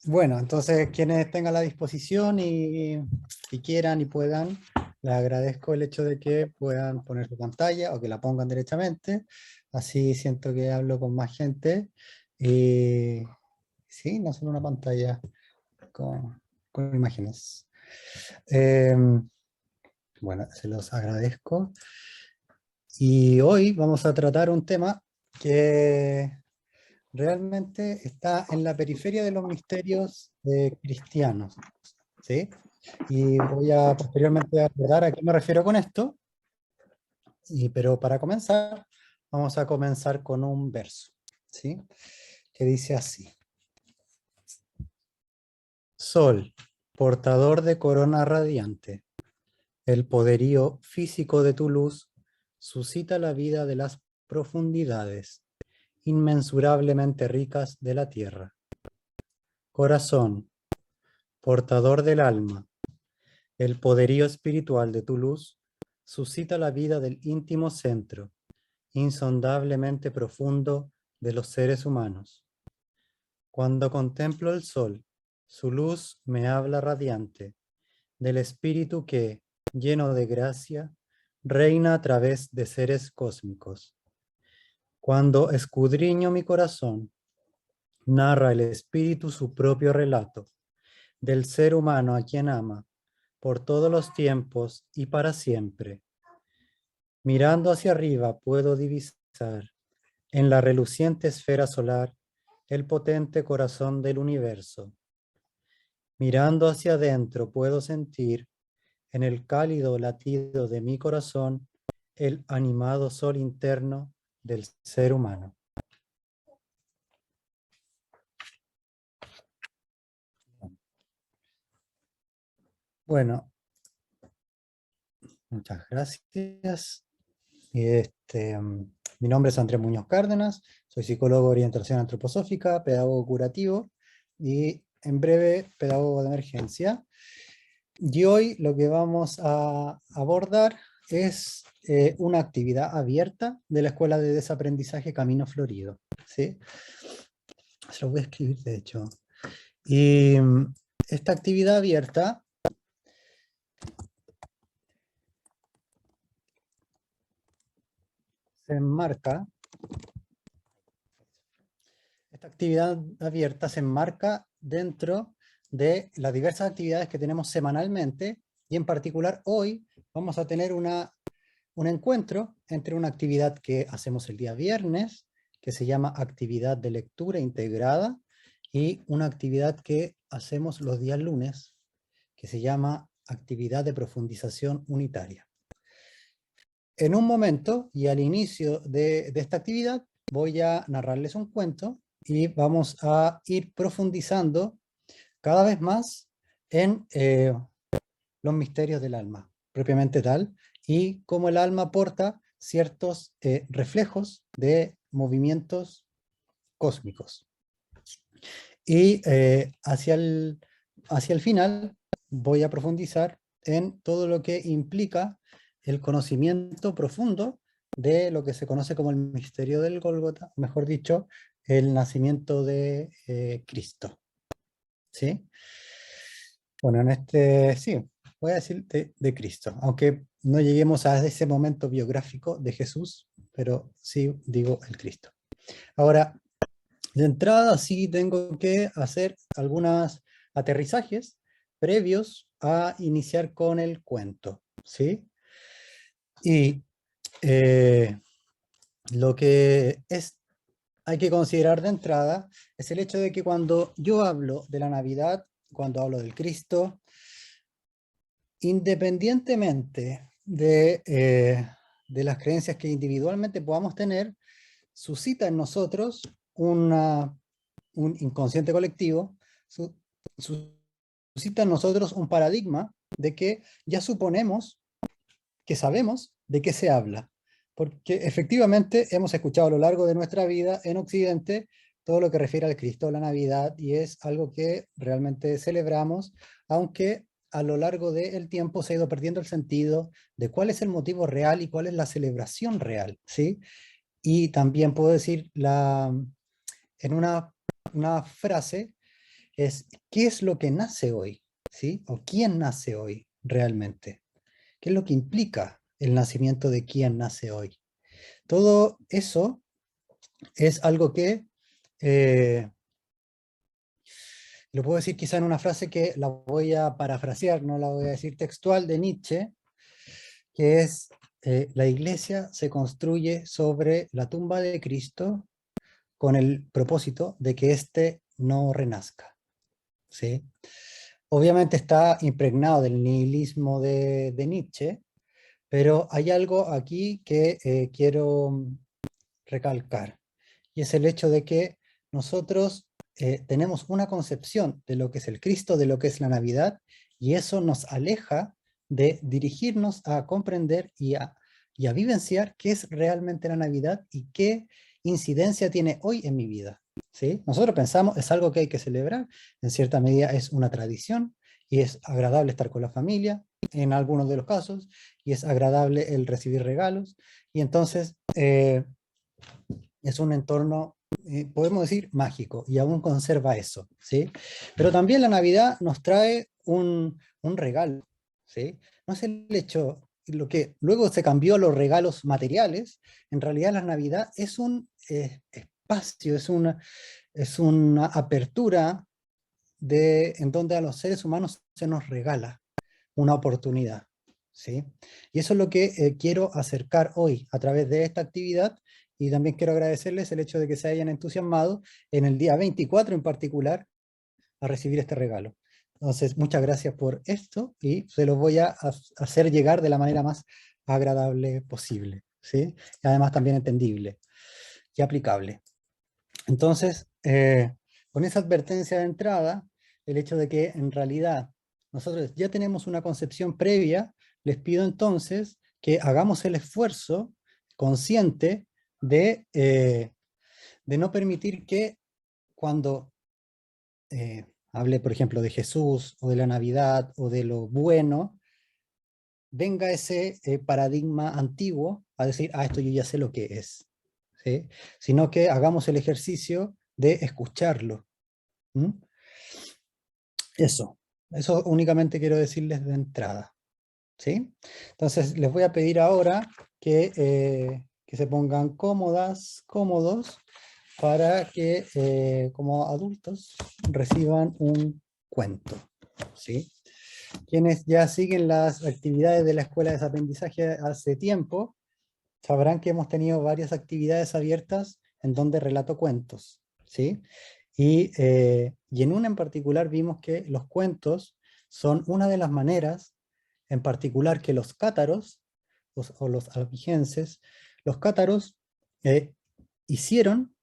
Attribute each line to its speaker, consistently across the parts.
Speaker 1: Bueno, entonces quienes tengan la disposición y quieran y puedan, les agradezco el hecho de que puedan poner su pantalla o que la pongan directamente. Así siento que hablo con más gente. Y sí, no solo una pantalla con imágenes. Bueno, se los agradezco. Y hoy vamos a tratar un tema que realmente está en la periferia de los misterios cristianos, ¿sí? Y voy a posteriormente abordar a qué me refiero con esto, pero para comenzar, vamos a comenzar con un verso, ¿sí? Que dice así: Sol, portador de corona radiante, el poderío físico de tu luz suscita la vida de las profundidades, inmensurablemente ricas de la tierra. Corazón, portador del alma, el poderío espiritual de tu luz suscita la vida del íntimo centro, insondablemente profundo de los seres humanos. Cuando contemplo el sol, su luz me habla radiante, del espíritu que, lleno de gracia, reina a través de seres cósmicos. Cuando escudriño mi corazón, narra el espíritu su propio relato, del ser humano a quien ama, por todos los tiempos y para siempre. Mirando hacia arriba puedo divisar, en la reluciente esfera solar, el potente corazón del universo. Mirando hacia adentro puedo sentir, en el cálido latido de mi corazón, el animado sol interno del ser humano. Bueno, muchas gracias. Mi nombre es Andrés Muñoz Cárdenas, soy psicólogo de orientación antroposófica, pedagogo curativo y en breve pedagogo de emergencia. Y hoy lo que vamos a abordar es una actividad abierta de la Escuela de Desaprendizaje Camino Florido, ¿sí? Se lo voy a escribir de hecho. Y esta actividad abierta se enmarca. Esta actividad abierta se enmarca dentro de las diversas actividades que tenemos semanalmente y en particular hoy vamos a tener un encuentro entre una actividad que hacemos el día viernes, que se llama actividad de lectura integrada, y una actividad que hacemos los días lunes, que se llama actividad de profundización unitaria. En un momento y al inicio de esta actividad voy a narrarles un cuento y vamos a ir profundizando cada vez más en los misterios del alma, propiamente tal, y cómo el alma aporta ciertos reflejos de movimientos cósmicos. Y hacia el final voy a profundizar en todo lo que implica el conocimiento profundo de lo que se conoce como el misterio del Gólgota, mejor dicho, el nacimiento de Cristo. ¿Sí? Bueno, sí, voy a decir de Cristo, aunque no lleguemos a ese momento biográfico de Jesús, pero sí digo el Cristo. Ahora, de entrada sí tengo que hacer algunos aterrizajes previos a iniciar con el cuento, ¿sí? Y eh, lo que hay que considerar de entrada es el hecho de que cuando yo hablo de la Navidad, cuando hablo del Cristo, independientemente de las creencias que individualmente podamos tener, suscita en nosotros un inconsciente colectivo, suscita en nosotros un paradigma de que ya suponemos que sabemos de qué se habla, porque efectivamente hemos escuchado a lo largo de nuestra vida en Occidente todo lo que refiere al Cristo, la Navidad, y es algo que realmente celebramos, aunque a lo largo del tiempo se ha ido perdiendo el sentido de cuál es el motivo real y cuál es la celebración real, ¿sí? Y también puedo decir en una frase es qué es lo que nace hoy, ¿sí? O quién nace hoy realmente. ¿Qué es lo que implica el nacimiento de quién nace hoy? Todo eso es algo que lo puedo decir quizá en una frase que la voy a parafrasear, no la voy a decir textual, de Nietzsche, que es, la iglesia se construye sobre la tumba de Cristo con el propósito de que éste no renazca, ¿sí? Obviamente está impregnado del nihilismo de Nietzsche, pero hay algo aquí que quiero recalcar, y es el hecho de que nosotros tenemos una concepción de lo que es el Cristo, de lo que es la Navidad, y eso nos aleja de dirigirnos a comprender y a vivenciar qué es realmente la Navidad y qué incidencia tiene hoy en mi vida. ¿Sí? Nosotros pensamos es algo que hay que celebrar, en cierta medida es una tradición, y es agradable estar con la familia, en algunos de los casos, y es agradable el recibir regalos, y entonces es un entorno, podemos decir, mágico, y aún conserva eso, ¿sí? Pero también la Navidad nos trae un regalo, ¿sí? No es el hecho, lo que luego se cambió a los regalos materiales, en realidad la Navidad es un espacio, es una apertura en donde a los seres humanos se nos regala una oportunidad, ¿sí? Y eso es lo que quiero acercar hoy a través de esta actividad, y también quiero agradecerles el hecho de que se hayan entusiasmado en el día 24 en particular a recibir este regalo. Entonces, muchas gracias por esto y se los voy a hacer llegar de la manera más agradable posible, ¿sí? Y además también entendible y aplicable. Entonces, con esa advertencia de entrada, el hecho de que en realidad nosotros ya tenemos una concepción previa, les pido entonces que hagamos el esfuerzo consciente de no permitir que cuando hable, por ejemplo, de Jesús o de la Navidad o de lo bueno, venga ese paradigma antiguo a decir, ah, esto yo ya sé lo que es, ¿sí? Sino que hagamos el ejercicio de escucharlo. ¿Mm? Eso únicamente quiero decirles de entrada, ¿sí? Entonces les voy a pedir ahora que se pongan cómodas, cómodos, para que como adultos reciban un cuento, ¿sí? Quienes ya siguen las actividades de la Escuela de Aprendizaje hace tiempo, sabrán que hemos tenido varias actividades abiertas en donde relato cuentos, ¿sí? Y en una en particular vimos que los cuentos son una de las maneras, en particular que los cátaros, o los albigenses, los cátaros eh, hicieron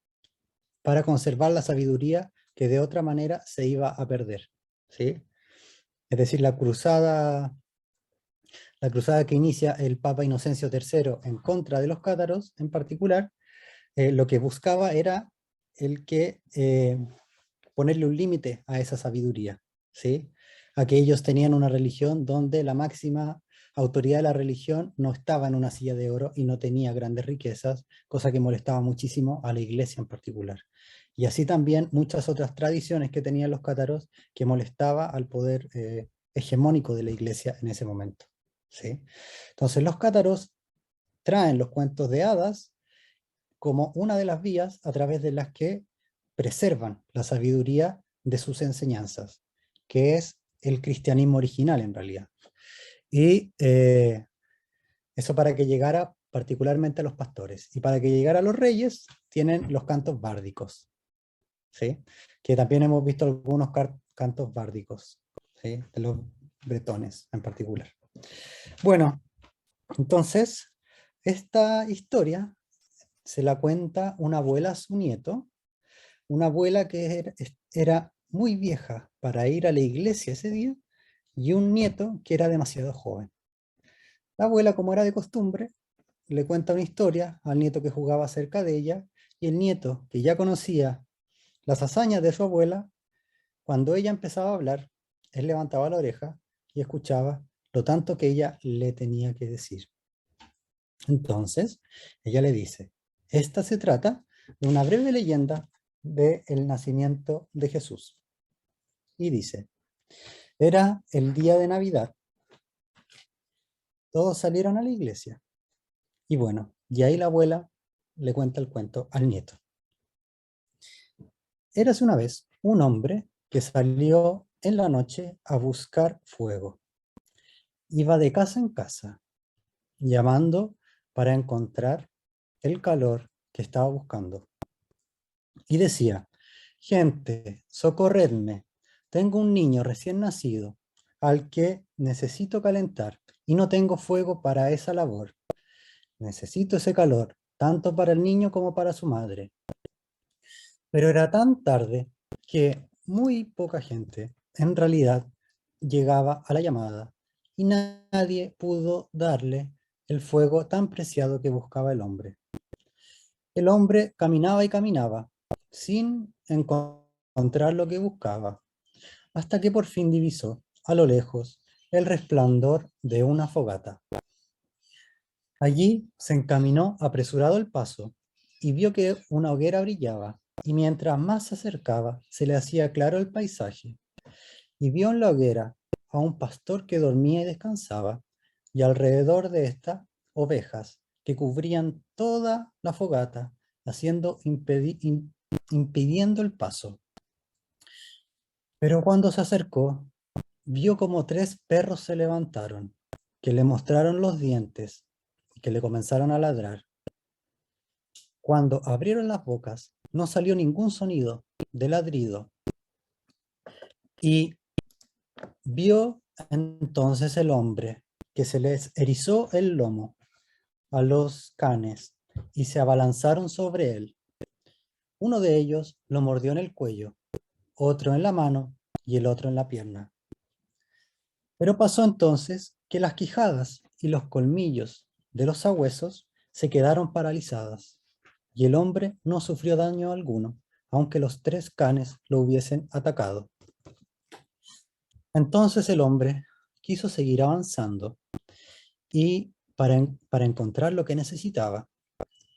Speaker 1: para conservar la sabiduría que de otra manera se iba a perder, ¿sí? Es decir, la cruzada que inicia el Papa Inocencio III en contra de los cátaros en particular, lo que buscaba era el que ponerle un límite a esa sabiduría, ¿sí? A que ellos tenían una religión donde la máxima autoridad de la religión no estaba en una silla de oro y no tenía grandes riquezas, cosa que molestaba muchísimo a la iglesia en particular. Y así también muchas otras tradiciones que tenían los cátaros que molestaba al poder hegemónico de la iglesia en ese momento, ¿sí? Entonces los cátaros traen los cuentos de hadas como una de las vías a través de las que preservan la sabiduría de sus enseñanzas, que es el cristianismo original en realidad. Y eso para que llegara particularmente a los pastores. Y para que llegara a los reyes, tienen los cantos bárdicos, ¿sí? Que también hemos visto algunos cantos bárdicos, ¿sí? De los bretones en particular. Bueno, entonces, esta historia se la cuenta una abuela a su nieto, una abuela que era muy vieja para ir a la iglesia ese día, y un nieto que era demasiado joven. La abuela, como era de costumbre, le cuenta una historia al nieto que jugaba cerca de ella, y el nieto, que ya conocía las hazañas de su abuela, cuando ella empezaba a hablar, él levantaba la oreja y escuchaba lo tanto que ella le tenía que decir. Entonces, ella le dice, esta se trata de una breve leyenda del nacimiento de Jesús. y dice, era el día de Navidad, todos salieron a la iglesia. Y bueno, y ahí la abuela le cuenta el cuento al nieto. Érase una vez un hombre que salió en la noche a buscar fuego. Iba de casa en casa, llamando para encontrar el calor que estaba buscando. Y decía, gente, socorredme, tengo un niño recién nacido al que necesito calentar y no tengo fuego para esa labor. Necesito ese calor, tanto para el niño como para su madre. Pero era tan tarde que muy poca gente en realidad llegaba a la llamada y nadie pudo darle el fuego tan preciado que buscaba el hombre. El hombre caminaba y caminaba sin encontrar lo que buscaba, hasta que por fin divisó a lo lejos el resplandor de una fogata. Allí se encaminó apresurado el paso y vio que una hoguera brillaba, y mientras más se acercaba se le hacía claro el paisaje, y vio en la hoguera a un pastor que dormía y descansaba, y alrededor de esta ovejas que cubrían toda la fogata, impidiendo el paso. Pero cuando se acercó, vio como 3 perros se levantaron, que le mostraron los dientes y que le comenzaron a ladrar. Cuando abrieron las bocas, no salió ningún sonido de ladrido. Y vio entonces el hombre que se les erizó el lomo a los canes y se abalanzaron sobre él. Uno de ellos lo mordió en el cuello, otro en la mano y el otro en la pierna. Pero pasó entonces que las quijadas y los colmillos de los sabuesos se quedaron paralizadas, y el hombre no sufrió daño alguno, aunque los 3 canes lo hubiesen atacado. Entonces el hombre quiso seguir avanzando y para encontrar lo que necesitaba,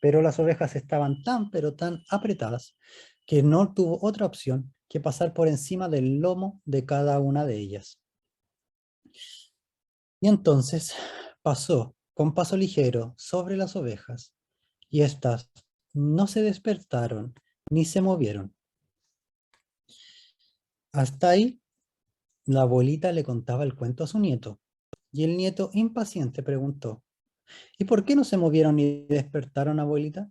Speaker 1: pero las ovejas estaban tan pero tan apretadas que no tuvo otra opción que pasar por encima del lomo de cada una de ellas. Y entonces pasó con paso ligero sobre las ovejas, y éstas no se despertaron ni se movieron. Hasta ahí la abuelita le contaba el cuento a su nieto, y el nieto impaciente preguntó, ¿y por qué no se movieron ni despertaron, abuelita?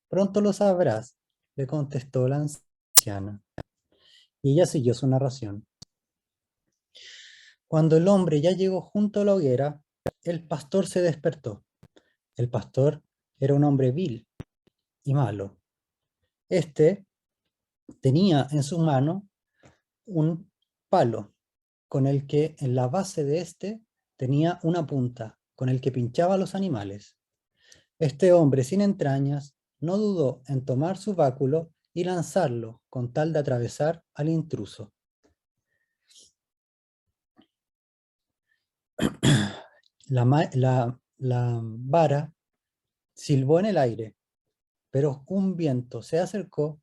Speaker 1: Pronto lo sabrás, le contestó la anciana, y ella siguió su narración. Cuando el hombre ya llegó junto a la hoguera, el pastor se despertó. El pastor era un hombre vil y malo. Este tenía en su mano un palo con el que en la base de este tenía una punta con el que pinchaba a los animales. Este hombre sin entrañas no dudó en tomar su báculo y lanzarlo con tal de atravesar al intruso. La vara silbó en el aire, pero un viento se acercó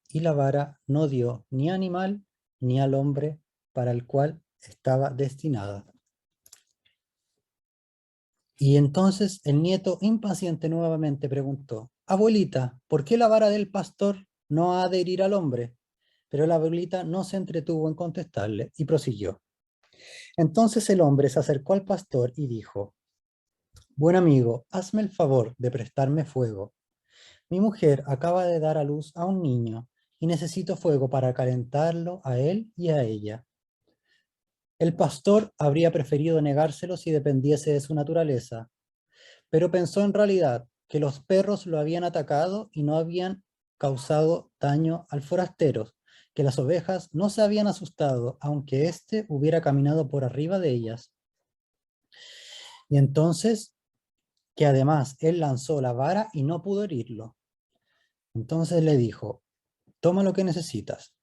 Speaker 1: y la vara no dio ni animal ni al hombre para el cual estaba destinada. Y entonces el nieto impaciente nuevamente preguntó, abuelita, ¿por qué la vara del pastor no ha de herir al hombre? Pero la abuelita no se entretuvo en contestarle y prosiguió. Entonces el hombre se acercó al pastor y dijo, buen amigo, hazme el favor de prestarme fuego. Mi mujer acaba de dar a luz a un niño y necesito fuego para calentarlo a él y a ella. El pastor habría preferido negárselo si dependiese de su naturaleza, pero pensó en realidad que los perros lo habían atacado y no habían causado daño al forastero, que las ovejas no se habían asustado, aunque éste hubiera caminado por arriba de ellas. Y entonces, que además él lanzó la vara y no pudo herirlo. Entonces le dijo, toma lo que necesitas.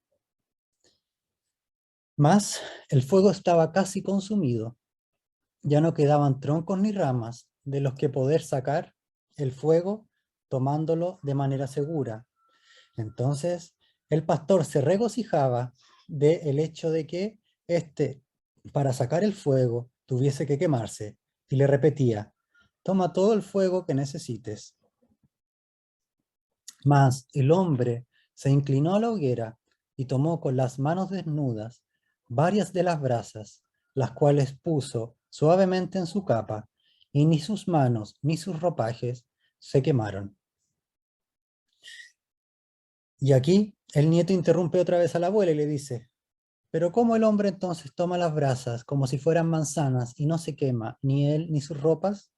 Speaker 1: Mas el fuego estaba casi consumido. Ya no quedaban troncos ni ramas de los que poder sacar el fuego tomándolo de manera segura. Entonces el pastor se regocijaba del hecho de que para sacar el fuego, tuviese que quemarse, y le repetía: toma todo el fuego que necesites. Mas el hombre se inclinó a la hoguera y tomó con las manos desnudas varias de las brasas, las cuales puso suavemente en su capa, y ni sus manos ni sus ropajes se quemaron. Y aquí el nieto interrumpe otra vez a la abuela y le dice: pero ¿cómo el hombre entonces toma las brasas como si fueran manzanas y no se quema, ni él ni sus ropas?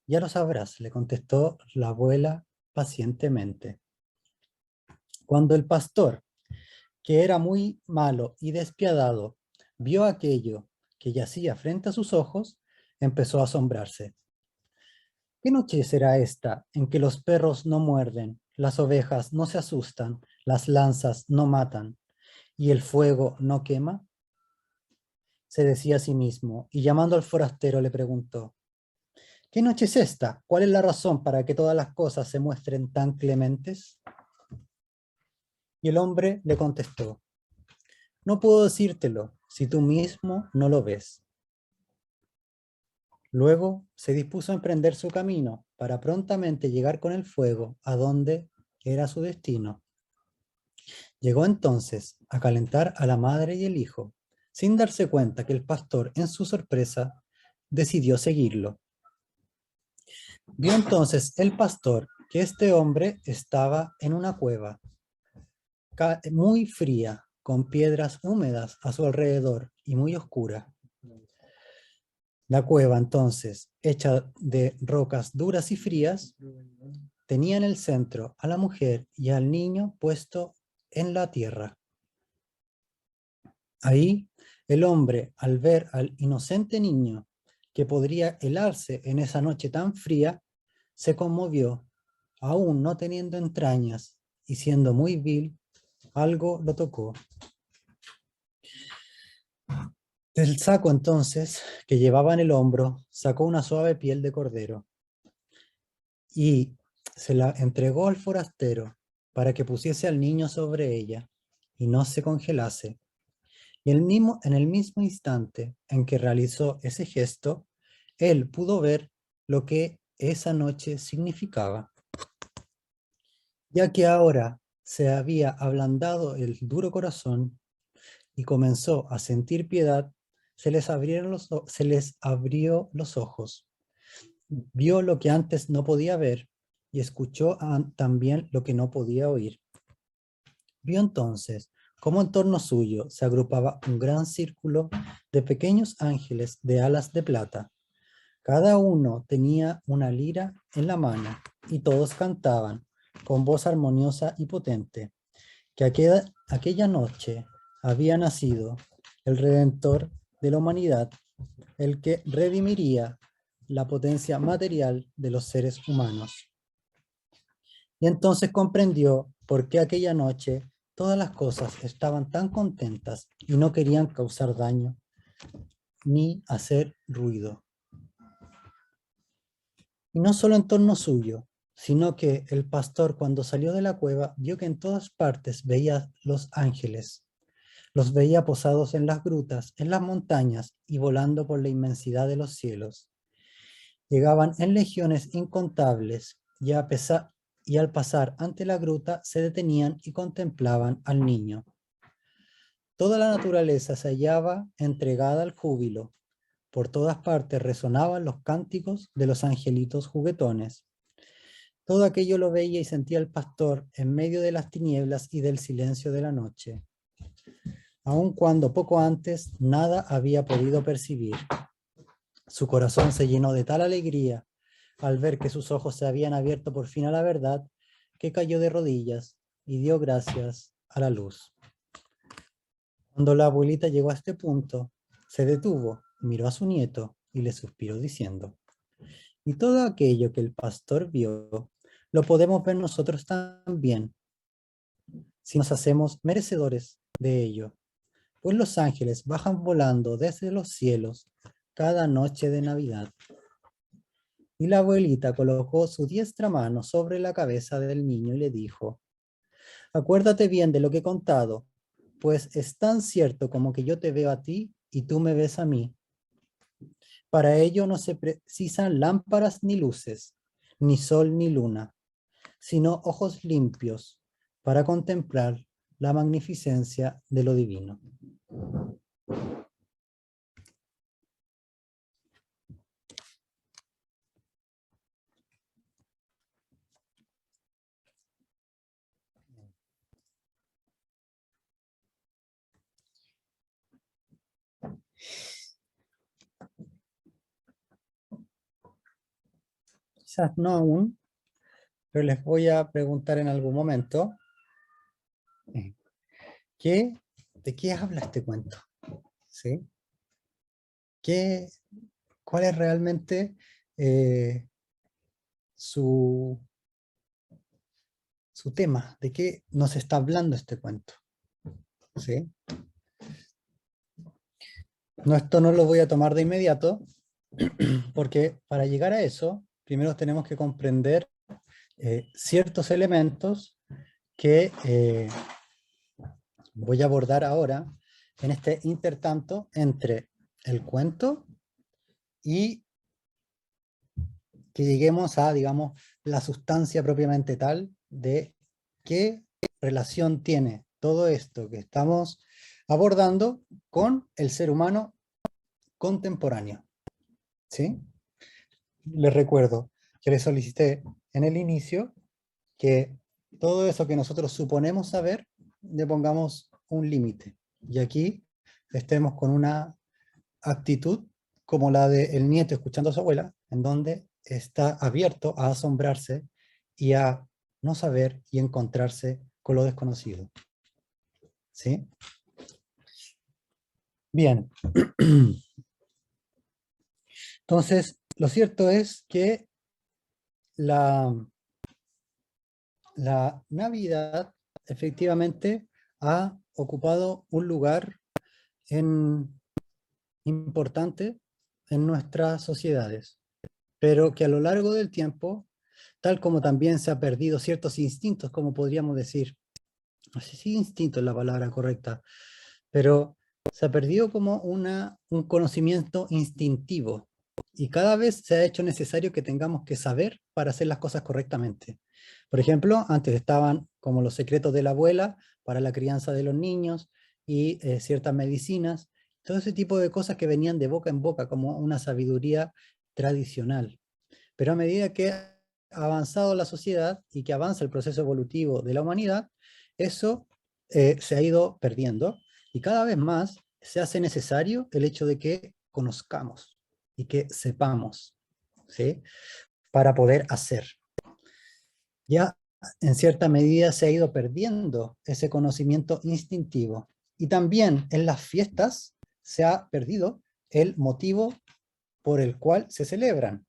Speaker 1: Ya lo sabrás, le contestó la abuela pacientemente. Cuando el pastor, que era muy malo y despiadado, vio aquello que yacía frente a sus ojos, empezó a asombrarse. ¿Qué noche será esta en que los perros no muerden, las ovejas no se asustan, las lanzas no matan y el fuego no quema? Se decía a sí mismo, y llamando al forastero le preguntó: ¿qué noche es esta? ¿Cuál es la razón para que todas las cosas se muestren tan clementes? Y el hombre le contestó: no puedo decírtelo si tú mismo no lo ves. Luego se dispuso a emprender su camino para prontamente llegar con el fuego a donde era su destino. Llegó entonces a calentar a la madre y el hijo, sin darse cuenta que el pastor, en su sorpresa, decidió seguirlo. Vio entonces el pastor que este hombre estaba en una cueva muy fría, con piedras húmedas a su alrededor y muy oscura. La cueva entonces, hecha de rocas duras y frías, tenía en el centro a la mujer y al niño puesto en la tierra. Ahí el hombre, al ver al inocente niño que podría helarse en esa noche tan fría, se conmovió. Aún no teniendo entrañas y siendo muy vil, algo lo tocó. Del saco entonces que llevaba en el hombro, sacó una suave piel de cordero y se la entregó al forastero para que pusiese al niño sobre ella y no se congelase. Y en el mismo instante en que realizó ese gesto, él pudo ver lo que esa noche significaba. Ya que ahora se había ablandado el duro corazón y comenzó a sentir piedad, se les abrió los ojos. Vio lo que antes no podía ver y escuchó también lo que no podía oír. Vio entonces cómo en torno suyo se agrupaba un gran círculo de pequeños ángeles de alas de plata. Cada uno tenía una lira en la mano y todos cantaban con voz armoniosa y potente que aquella noche había nacido el Redentor de la humanidad, el que redimiría la potencia material de los seres humanos. Y entonces comprendió por qué aquella noche todas las cosas estaban tan contentas y no querían causar daño ni hacer ruido. Y no solo en torno suyo, sino que el pastor, cuando salió de la cueva, vio que en todas partes veía los ángeles. Los veía posados en las grutas, en las montañas y volando por la inmensidad de los cielos. Llegaban en legiones incontables y al pasar ante la gruta se detenían y contemplaban al niño. Toda la naturaleza se hallaba entregada al júbilo. Por todas partes resonaban los cánticos de los angelitos juguetones. Todo aquello lo veía y sentía el pastor en medio de las tinieblas y del silencio de la noche, aun cuando poco antes nada había podido percibir. Su corazón se llenó de tal alegría al ver que sus ojos se habían abierto por fin a la verdad, que cayó de rodillas y dio gracias a la luz. Cuando la abuelita llegó a este punto, se detuvo, miró a su nieto y le suspiró diciendo: y todo aquello que el pastor vio, lo podemos ver nosotros también, si nos hacemos merecedores de ello. Pues los ángeles bajan volando desde los cielos cada noche de Navidad. Y la abuelita colocó su diestra mano sobre la cabeza del niño y le dijo: acuérdate bien de lo que he contado, pues es tan cierto como que yo te veo a ti y tú me ves a mí. Para ello no se precisan lámparas ni luces, ni sol ni luna, sino ojos limpios para contemplar la magnificencia de lo divino. Quizás no aún, pero les voy a preguntar en algún momento, ¿de qué habla este cuento? ¿Sí? ¿Qué, ¿Cuál es realmente eh, su, su tema? ¿De qué nos está hablando este cuento? ¿Sí? No, esto no lo voy a tomar de inmediato, porque para llegar a eso, primero tenemos que comprender ciertos elementos que voy a abordar ahora en este intertanto entre el cuento y que lleguemos a, digamos, la sustancia propiamente tal de qué relación tiene todo esto que estamos abordando con el ser humano contemporáneo. ¿Sí? Les recuerdo que les solicité en el inicio que todo eso que nosotros suponemos saber, le pongamos un límite. Y aquí estemos con una actitud como la del nieto escuchando a su abuela, en donde está abierto a asombrarse y a no saber y encontrarse con lo desconocido. ¿Sí? Bien. Entonces, lo cierto es que la, la Navidad efectivamente ha ocupado un lugar importante en nuestras sociedades, pero que a lo largo del tiempo, tal como también se ha perdido ciertos instintos, como podríamos decir, no sé si instinto es la palabra correcta, pero se ha perdido como un conocimiento instintivo y cada vez se ha hecho necesario que tengamos que saber para hacer las cosas correctamente. Por ejemplo, antes estaban como los secretos de la abuela para la crianza de los niños y ciertas medicinas, todo ese tipo de cosas que venían de boca en boca como una sabiduría tradicional. Pero a medida que ha avanzado la sociedad y que avanza el proceso evolutivo de la humanidad, eso se ha ido perdiendo y cada vez más se hace necesario el hecho de que conozcamos y que sepamos, ¿sí? Para poder hacer. Ya en cierta medida se ha ido perdiendo ese conocimiento instintivo. Y también en las fiestas se ha perdido el motivo por el cual se celebran.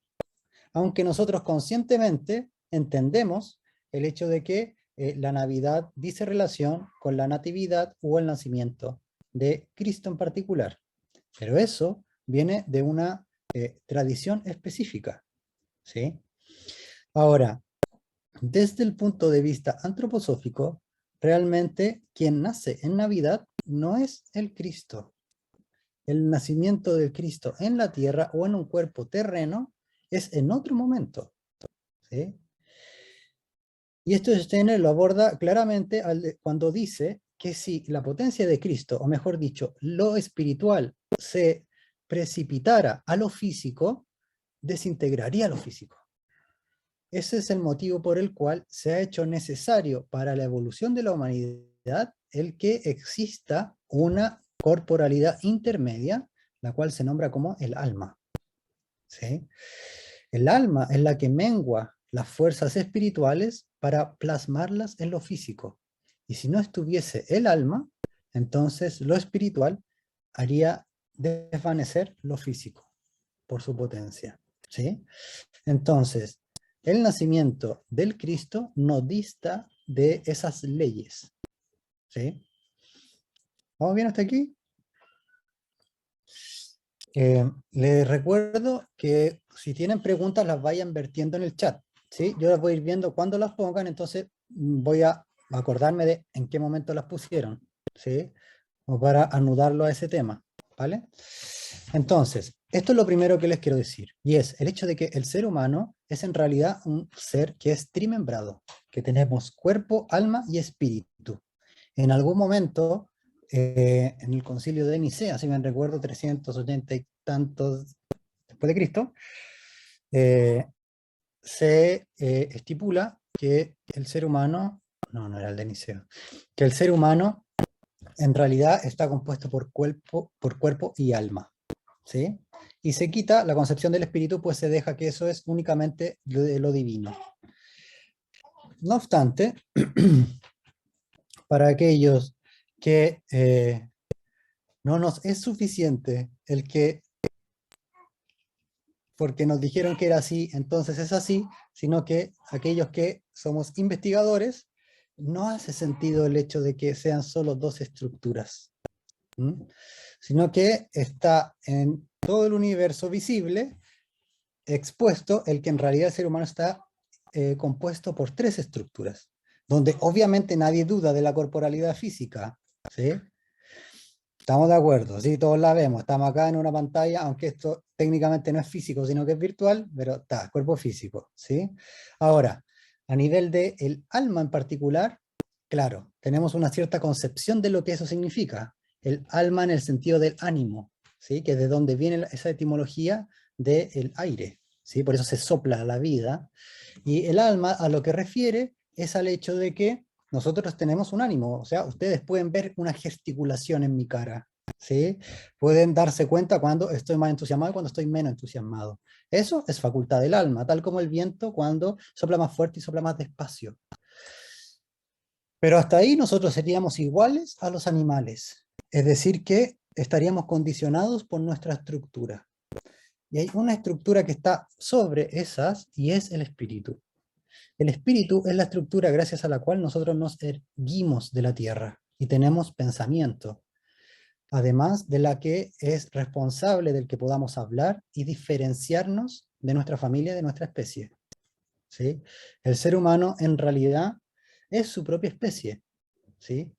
Speaker 1: Aunque nosotros conscientemente entendemos el hecho de que la Navidad dice relación con la natividad o el nacimiento de Cristo en particular. Pero eso viene de una tradición específica, ¿sí? Ahora, desde el punto de vista antroposófico, realmente quien nace en Navidad no es el Cristo. El nacimiento del Cristo en la tierra o en un cuerpo terreno es en otro momento, ¿sí? Y esto Steiner lo aborda claramente cuando dice que si la potencia de Cristo, o mejor dicho, lo espiritual, se precipitara a lo físico, desintegraría lo físico. Ese es el motivo por el cual se ha hecho necesario para la evolución de la humanidad el que exista una corporalidad intermedia, la cual se nombra como el alma. ¿Sí? El alma es la que mengua las fuerzas espirituales para plasmarlas en lo físico. Y si no estuviese el alma, entonces lo espiritual haría desvanecer lo físico por su potencia. ¿Sí? Entonces, el nacimiento del Cristo no dista de esas leyes. ¿Sí? ¿Vamos bien hasta aquí? Les recuerdo que si tienen preguntas las vayan vertiendo en el chat, ¿sí? Yo las voy a ir viendo cuando las pongan, entonces voy a acordarme de en qué momento las pusieron, ¿sí? O para anudarlo a ese tema, ¿vale? Entonces, esto es lo primero que les quiero decir, y es el hecho de que el ser humano es en realidad un ser que es trimembrado, que tenemos cuerpo, alma y espíritu. En algún momento, en el concilio de Nicea, si me recuerdo, 380 y tantos después de Cristo, eh, se estipula que el ser humano, no era el de Nicea, que el ser humano en realidad está compuesto por cuerpo y alma, ¿sí? Y se quita la concepción del espíritu, pues se deja que eso es únicamente de lo divino. No obstante, para aquellos que no nos es suficiente el que, porque nos dijeron que era así, entonces es así, sino que aquellos que somos investigadores, no hace sentido el hecho de que sean solo dos estructuras, ¿m? Sino que está en todo el universo visible expuesto el que en realidad el ser humano está compuesto por tres estructuras, donde obviamente nadie duda de la corporalidad física, ¿sí? Estamos de acuerdo, sí, todos la vemos, estamos acá en una pantalla, aunque esto técnicamente no es físico, sino que es virtual, pero está, cuerpo físico, ¿sí? Ahora, a nivel del alma en particular, claro, tenemos una cierta concepción de lo que eso significa, el alma en el sentido del ánimo, ¿sí? Que es de donde viene esa etimología del aire, ¿sí? Por eso se sopla la vida, y el alma a lo que refiere es al hecho de que nosotros tenemos un ánimo, o sea, ustedes pueden ver una gesticulación en mi cara, ¿sí? Pueden darse cuenta cuando estoy más entusiasmado y cuando estoy menos entusiasmado. Eso es facultad del alma, tal como el viento cuando sopla más fuerte y sopla más despacio. Pero hasta ahí nosotros seríamos iguales a los animales, es decir, que estaríamos condicionados por nuestra estructura. Y hay una estructura que está sobre esas y es el espíritu. El espíritu es la estructura gracias a la cual nosotros nos erguimos de la tierra y tenemos pensamiento, además de la que es responsable del que podamos hablar y diferenciarnos de nuestra familia y de nuestra especie, ¿sí? El ser humano en realidad es su propia especie, ¿sí?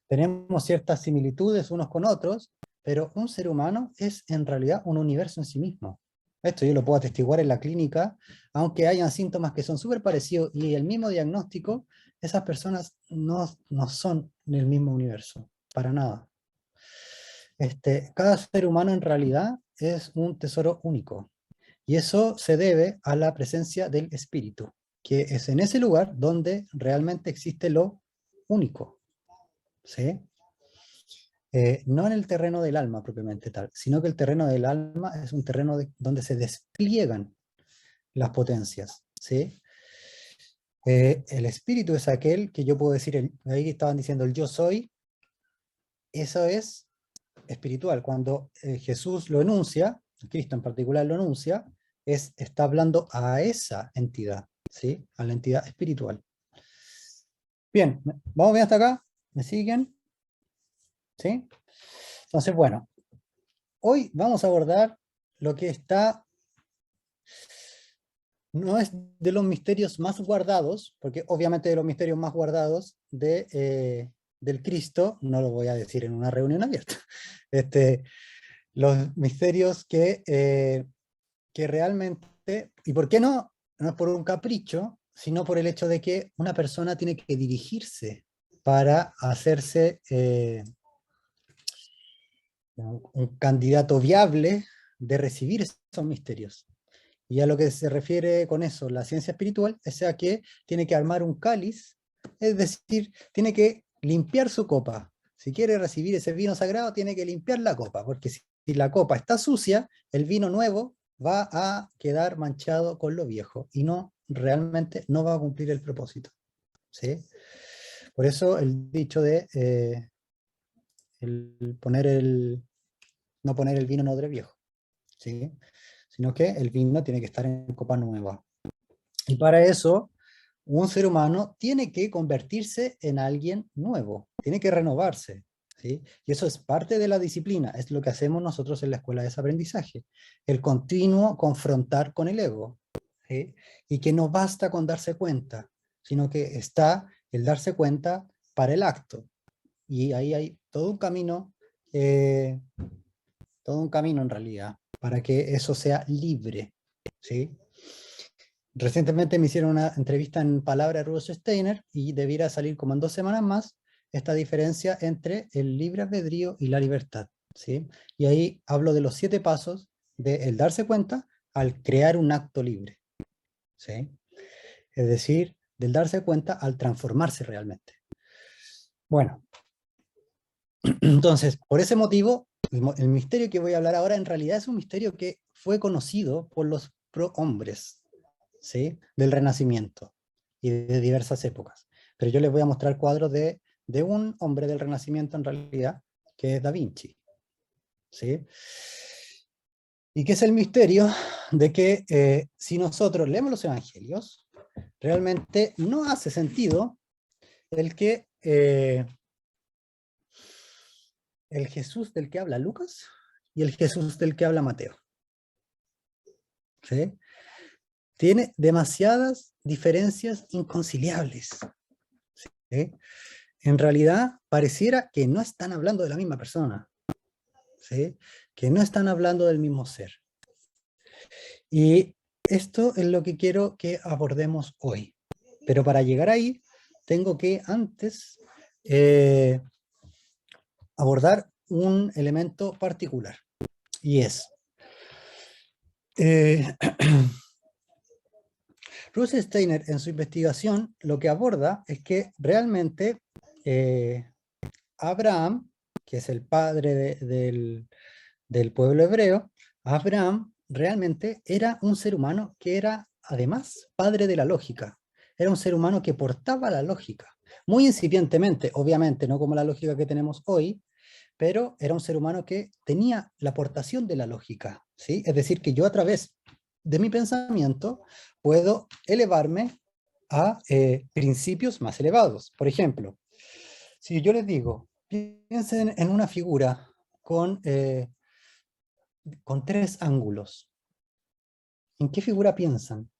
Speaker 1: Tenemos ciertas similitudes unos con otros, pero un ser humano es en realidad un universo en sí mismo. Esto yo lo puedo atestiguar en la clínica, aunque hayan síntomas que son súper parecidos y el mismo diagnóstico, esas personas no son del mismo universo, para nada. Cada ser humano en realidad es un tesoro único, y eso se debe a la presencia del espíritu, que es en ese lugar donde realmente existe lo único, ¿sí? No en el terreno del alma propiamente tal, sino que el terreno del alma es un terreno donde se despliegan las potencias, ¿sí? El espíritu es aquel que yo puedo decir, ahí estaban diciendo el yo soy, eso es espiritual. Cuando Jesús lo enuncia, Cristo en particular lo enuncia, está hablando a esa entidad, ¿sí? A la entidad espiritual. Bien, ¿vamos bien hasta acá? ¿Me siguen? ¿Sí? Entonces, bueno, hoy vamos a abordar lo que está, no es de los misterios más guardados, porque obviamente de los misterios más guardados del Cristo, no lo voy a decir en una reunión abierta, los misterios que realmente, y por qué no, no es por un capricho, sino por el hecho de que una persona tiene que dirigirse para hacerse un candidato viable de recibir esos misterios. Y a lo que se refiere con eso, la ciencia espiritual, es a que tiene que armar un cáliz, es decir, tiene que limpiar su copa. Si quiere recibir ese vino sagrado, tiene que limpiar la copa, porque si la copa está sucia, el vino nuevo va a quedar manchado con lo viejo y realmente no va a cumplir el propósito, ¿sí? Por eso el dicho de el poner no poner el vino en odre viejo, ¿sí? Sino que el vino tiene que estar en copa nueva. Y para eso, un ser humano tiene que convertirse en alguien nuevo, tiene que renovarse, ¿sí? Y eso es parte de la disciplina, es lo que hacemos nosotros en la escuela de aprendizaje, el continuo confrontar con el ego, ¿sí? Y que no basta con darse cuenta, sino que está el darse cuenta para el acto, y ahí hay todo un camino en realidad, para que eso sea libre, ¿sí? Recientemente me hicieron una entrevista en Palabra de Rudolf Steiner y debiera salir como en 2 semanas más esta diferencia entre el libre albedrío y la libertad, ¿sí? Y ahí hablo de los 7 pasos del darse cuenta al crear un acto libre, ¿sí? Es decir, del darse cuenta al transformarse realmente. Bueno, entonces, por ese motivo, el misterio que voy a hablar ahora en realidad es un misterio que fue conocido por los prohombres, ¿sí? Del Renacimiento y de diversas épocas. Pero yo les voy a mostrar cuadros de un hombre del Renacimiento en realidad, que es Da Vinci, ¿sí? Y que es el misterio de que si nosotros leemos los evangelios, realmente no hace sentido el Jesús del que habla Lucas y el Jesús del que habla Mateo, ¿sí? Tiene demasiadas diferencias inconciliables, ¿sí? En realidad pareciera que no están hablando de la misma persona, ¿sí? Que no están hablando del mismo ser. Y esto es lo que quiero que abordemos hoy. Pero para llegar ahí, tengo que antes abordar un elemento particular. Y es, Ruth Steiner en su investigación lo que aborda es que realmente Abraham, que es el padre del pueblo hebreo, Abraham realmente era un ser humano que era además padre de la lógica. Era un ser humano que portaba la lógica, muy incipientemente, obviamente, no como la lógica que tenemos hoy, pero era un ser humano que tenía la aportación de la lógica, ¿sí? Es decir, que yo a través de mi pensamiento puedo elevarme a principios más elevados. Por ejemplo, si yo les digo, piensen en una figura con 3 ángulos. ¿En qué figura piensan?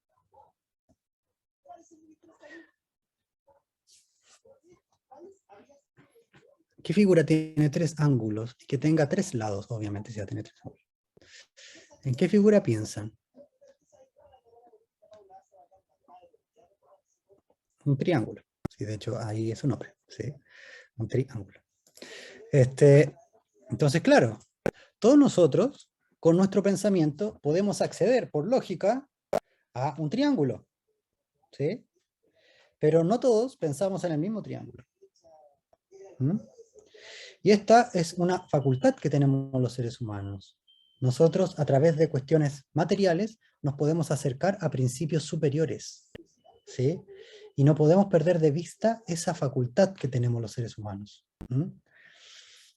Speaker 1: ¿Qué figura tiene 3 ángulos y que tenga 3 lados? Obviamente, si ya tiene 3 ángulos. ¿En qué figura piensan? Un triángulo. Sí, de hecho, ahí es un nombre. ¿Sí? Un triángulo. Entonces, claro, todos nosotros, con nuestro pensamiento, podemos acceder por lógica a un triángulo. ¿Sí? Pero no todos pensamos en el mismo triángulo. ¿Mm? Y esta es una facultad que tenemos los seres humanos. Nosotros, a través de cuestiones materiales, nos podemos acercar a principios superiores, ¿sí? Y no podemos perder de vista esa facultad que tenemos los seres humanos. ¿Mm?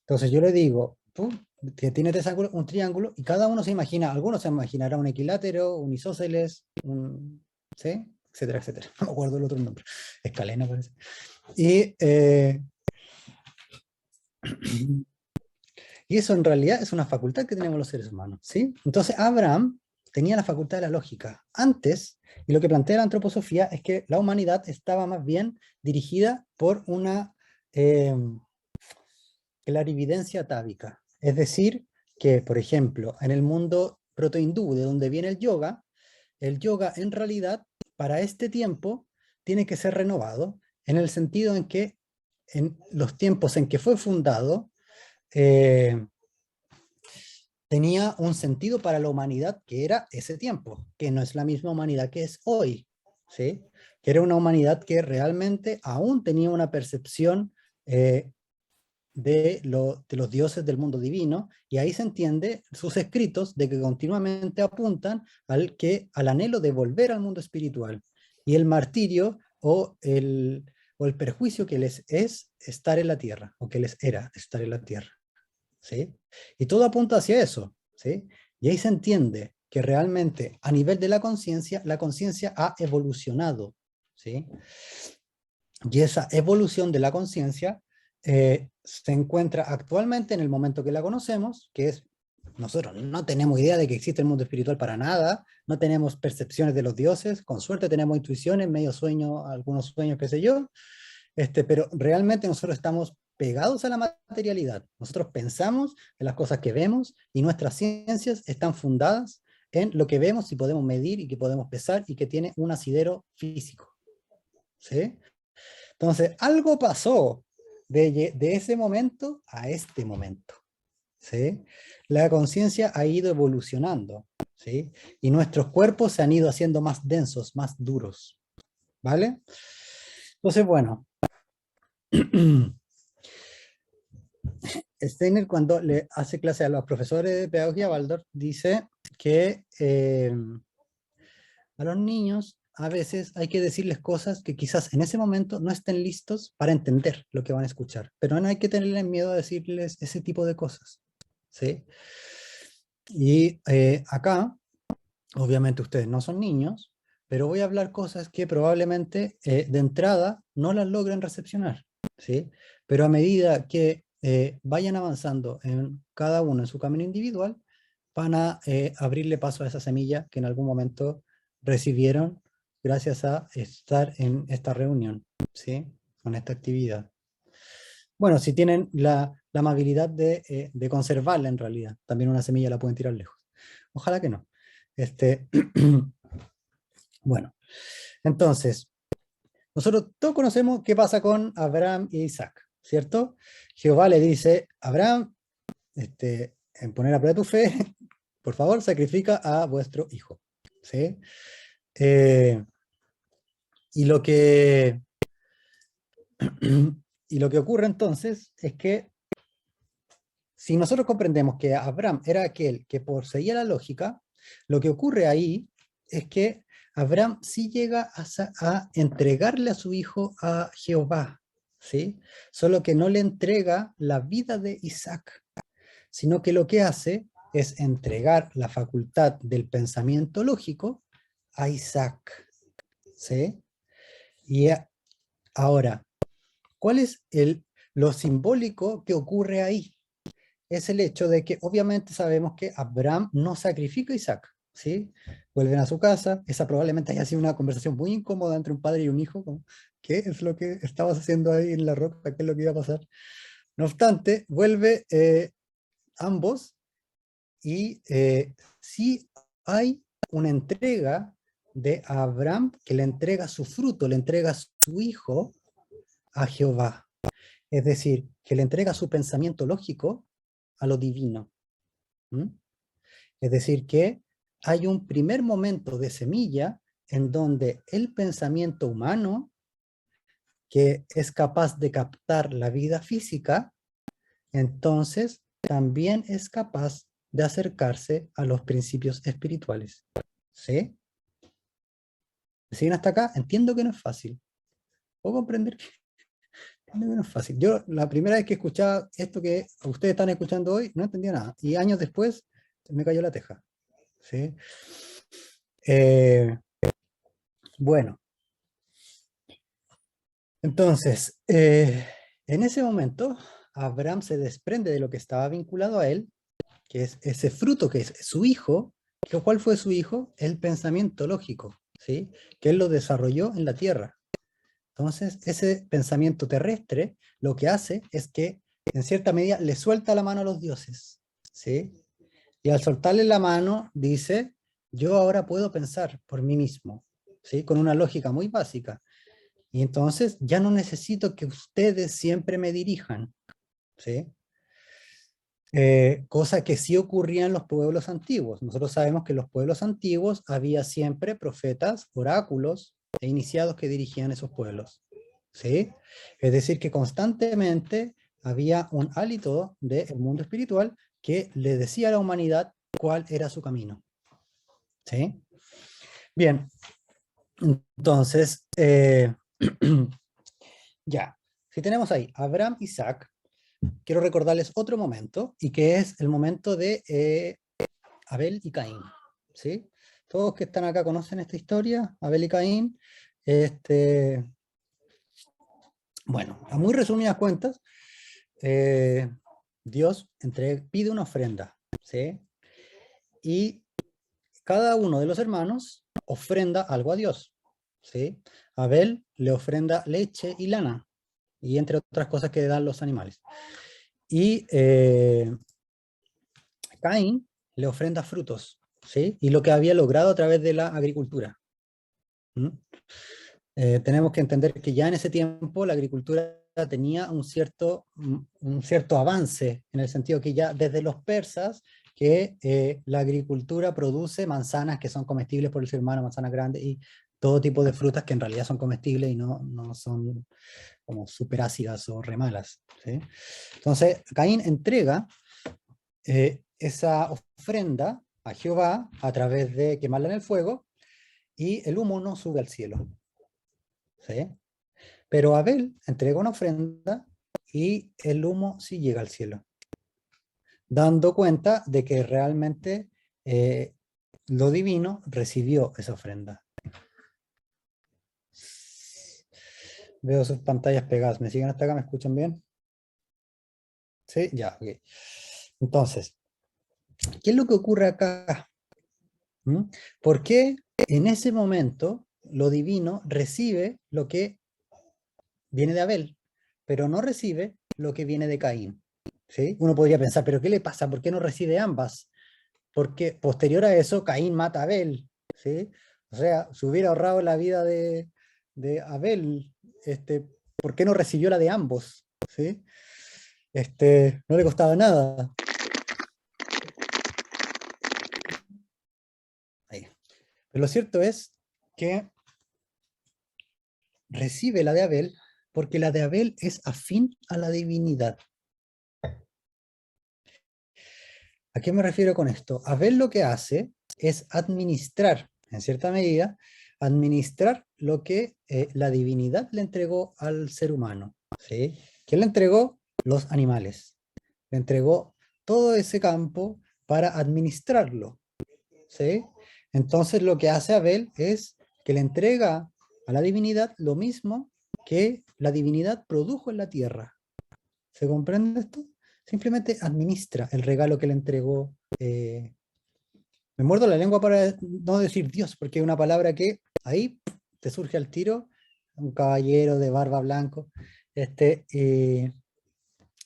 Speaker 1: Entonces yo le digo, tú que tienes un triángulo, y cada uno se imagina, algunos se imaginará un equilátero, un isósceles, ¿sí? Etcétera, etcétera. No me acuerdo el otro nombre. Escalena parece. Y y eso en realidad es una facultad que tenemos los seres humanos, ¿sí? Entonces Abraham tenía la facultad de la lógica. Antes, y lo que plantea la antroposofía es que la humanidad estaba más bien dirigida por una eh, clarividencia atávica. Es decir, que, por ejemplo, en el mundo protohindú, de donde viene el yoga en realidad, para este tiempo, tiene que ser renovado, en el sentido en que en los tiempos en que fue fundado, eh, tenía un sentido para la humanidad que era ese tiempo, que no es la misma humanidad que es hoy, ¿sí? Que era una humanidad que realmente aún tenía una percepción de los dioses del mundo divino, y ahí se entiende sus escritos de que continuamente apuntan al anhelo de volver al mundo espiritual, y el martirio o el perjuicio que les es estar en la tierra, o que les era estar en la tierra. ¿Sí? Y todo apunta hacia eso, ¿sí? Y ahí se entiende que realmente a nivel de la conciencia ha evolucionado, ¿sí? Y esa evolución de la conciencia se encuentra actualmente en el momento que la conocemos, que es, nosotros no tenemos idea de que existe el mundo espiritual para nada, no tenemos percepciones de los dioses, con suerte tenemos intuiciones, medio sueño, algunos sueños, qué sé yo, pero realmente nosotros estamos pegados a la materialidad. Nosotros pensamos en las cosas que vemos y nuestras ciencias están fundadas en lo que vemos y podemos medir y que podemos pesar y que tiene un asidero físico. ¿Sí? Entonces, algo pasó de ese momento a este momento. ¿Sí? La conciencia ha ido evolucionando, ¿sí? Y nuestros cuerpos se han ido haciendo más densos, más duros. ¿Vale? Entonces, bueno. Steiner, cuando le hace clase a los profesores de pedagogía Waldorf, dice que a los niños a veces hay que decirles cosas que quizás en ese momento no estén listos para entender lo que van a escuchar, pero no hay que tenerles miedo a decirles ese tipo de cosas, ¿sí? Y acá, obviamente ustedes no son niños, pero voy a hablar cosas que probablemente de entrada no las logren recepcionar, ¿sí? Pero a medida que vayan avanzando en cada uno en su camino individual, van a abrirle paso a esa semilla que en algún momento recibieron gracias a estar en esta reunión, ¿sí? Con esta actividad. Bueno, si tienen la amabilidad de conservarla en realidad, también una semilla la pueden tirar lejos. Ojalá que no. Bueno, entonces, nosotros todos conocemos qué pasa con Abraham y Isaac, ¿cierto? Jehová le dice, Abraham, en poner a prueba tu fe, por favor, sacrifica a vuestro hijo, ¿sí? Eh, y lo que y lo que ocurre entonces es que si nosotros comprendemos que Abraham era aquel que poseía la lógica, lo que ocurre ahí es que Abraham sí llega a entregarle a su hijo a Jehová, ¿sí? Solo que no le entrega la vida de Isaac, sino que lo que hace es entregar la facultad del pensamiento lógico a Isaac, ¿sí? Y ahora, ¿cuál es lo simbólico que ocurre ahí? Es el hecho de que obviamente sabemos que Abraham no sacrifica a Isaac, ¿sí? Vuelven a su casa, esa probablemente haya sido una conversación muy incómoda entre un padre y un hijo, como, ¿qué es lo que estabas haciendo ahí en la roca? ¿Qué es lo que iba a pasar? No obstante, vuelve ambos y sí hay una entrega de Abraham que le entrega su fruto, le entrega su hijo a Jehová. Es decir, que le entrega su pensamiento lógico a lo divino. ¿Mm? Es decir, que hay un primer momento de semilla en donde el pensamiento humano, que es capaz de captar la vida física, entonces también es capaz de acercarse a los principios espirituales. ¿Sí? ¿Siguen hasta acá? Entiendo que no es fácil. ¿Puedo comprender que entiendo que no es fácil? Yo la primera vez que escuchaba esto que ustedes están escuchando hoy, no entendía nada. Y años después me cayó la teja. ¿Sí? Eh, bueno, entonces, en ese momento, Abraham se desprende de lo que estaba vinculado a él, que es ese fruto que es su hijo. ¿Cuál fue su hijo? El pensamiento lógico, ¿sí? Que él lo desarrolló en la tierra. Entonces, ese pensamiento terrestre lo que hace es que, en cierta medida, le suelta la mano a los dioses, ¿sí? Y al soltarle la mano, dice, yo ahora puedo pensar por mí mismo, ¿sí? Con una lógica muy básica. Y entonces ya no necesito que ustedes siempre me dirijan, ¿sí? Cosa que sí ocurría en los pueblos antiguos. Nosotros sabemos que en los pueblos antiguos había siempre profetas, oráculos e iniciados que dirigían esos pueblos, ¿sí? Es decir, que constantemente había un hálito del mundo espiritual que le decía a la humanidad cuál era su camino, ¿sí? Bien, entonces, ya, si tenemos ahí Abraham, Isaac, quiero recordarles otro momento, y que es el momento de Abel y Caín, ¿sí? Todos que están acá conocen esta historia, Abel y Caín. Bueno, a muy resumidas cuentas, Dios pide una ofrenda, ¿sí? Y cada uno de los hermanos ofrenda algo a Dios, ¿sí? Abel le ofrenda leche y lana, y entre otras cosas que dan los animales. Y Caín le ofrenda frutos, ¿sí? Y lo que había logrado a través de la agricultura. ¿Mm? Tenemos que entender que ya en ese tiempo la agricultura tenía un cierto avance, en el sentido que ya desde los persas, que la agricultura produce manzanas que son comestibles por el ser humano, manzanas grandes, y todo tipo de frutas que en realidad son comestibles y no son como súper ácidas o re malas, ¿sí? Entonces, Caín entrega esa ofrenda a Jehová a través de quemarla en el fuego, y el humo no sube al cielo, ¿sí? Pero Abel entrega una ofrenda y el humo sí llega al cielo, dando cuenta de que realmente lo divino recibió esa ofrenda. Veo sus pantallas pegadas. ¿Me siguen hasta acá? ¿Me escuchan bien? Sí, ya, ok. Entonces, ¿qué es lo que ocurre acá? ¿Mm? ¿Por qué en ese momento lo divino recibe lo que viene de Abel, pero no recibe lo que viene de Caín? ¿Sí? Uno podría pensar, ¿pero qué le pasa? ¿Por qué no recibe ambas? Porque posterior a eso, Caín mata a Abel, ¿sí? O sea, se hubiera ahorrado la vida de Abel, ¿por qué no recibió la de ambos? ¿Sí? No le costaba nada. Ahí. Pero lo cierto es que recibe la de Abel porque la de Abel es afín a la divinidad. ¿A qué me refiero con esto? Abel lo que hace es administrar, en cierta medida, administrar lo que la divinidad le entregó al ser humano, ¿sí? ¿Qué le entregó? Los animales. Le entregó todo ese campo para administrarlo, ¿sí? Entonces lo que hace Abel es que le entrega a la divinidad lo mismo que la divinidad produjo en la tierra. ¿Se comprende esto? Simplemente administra el regalo que le entregó. Me muerdo la lengua para no decir Dios, porque es una palabra que ahí te surge al tiro, un caballero de barba blanco,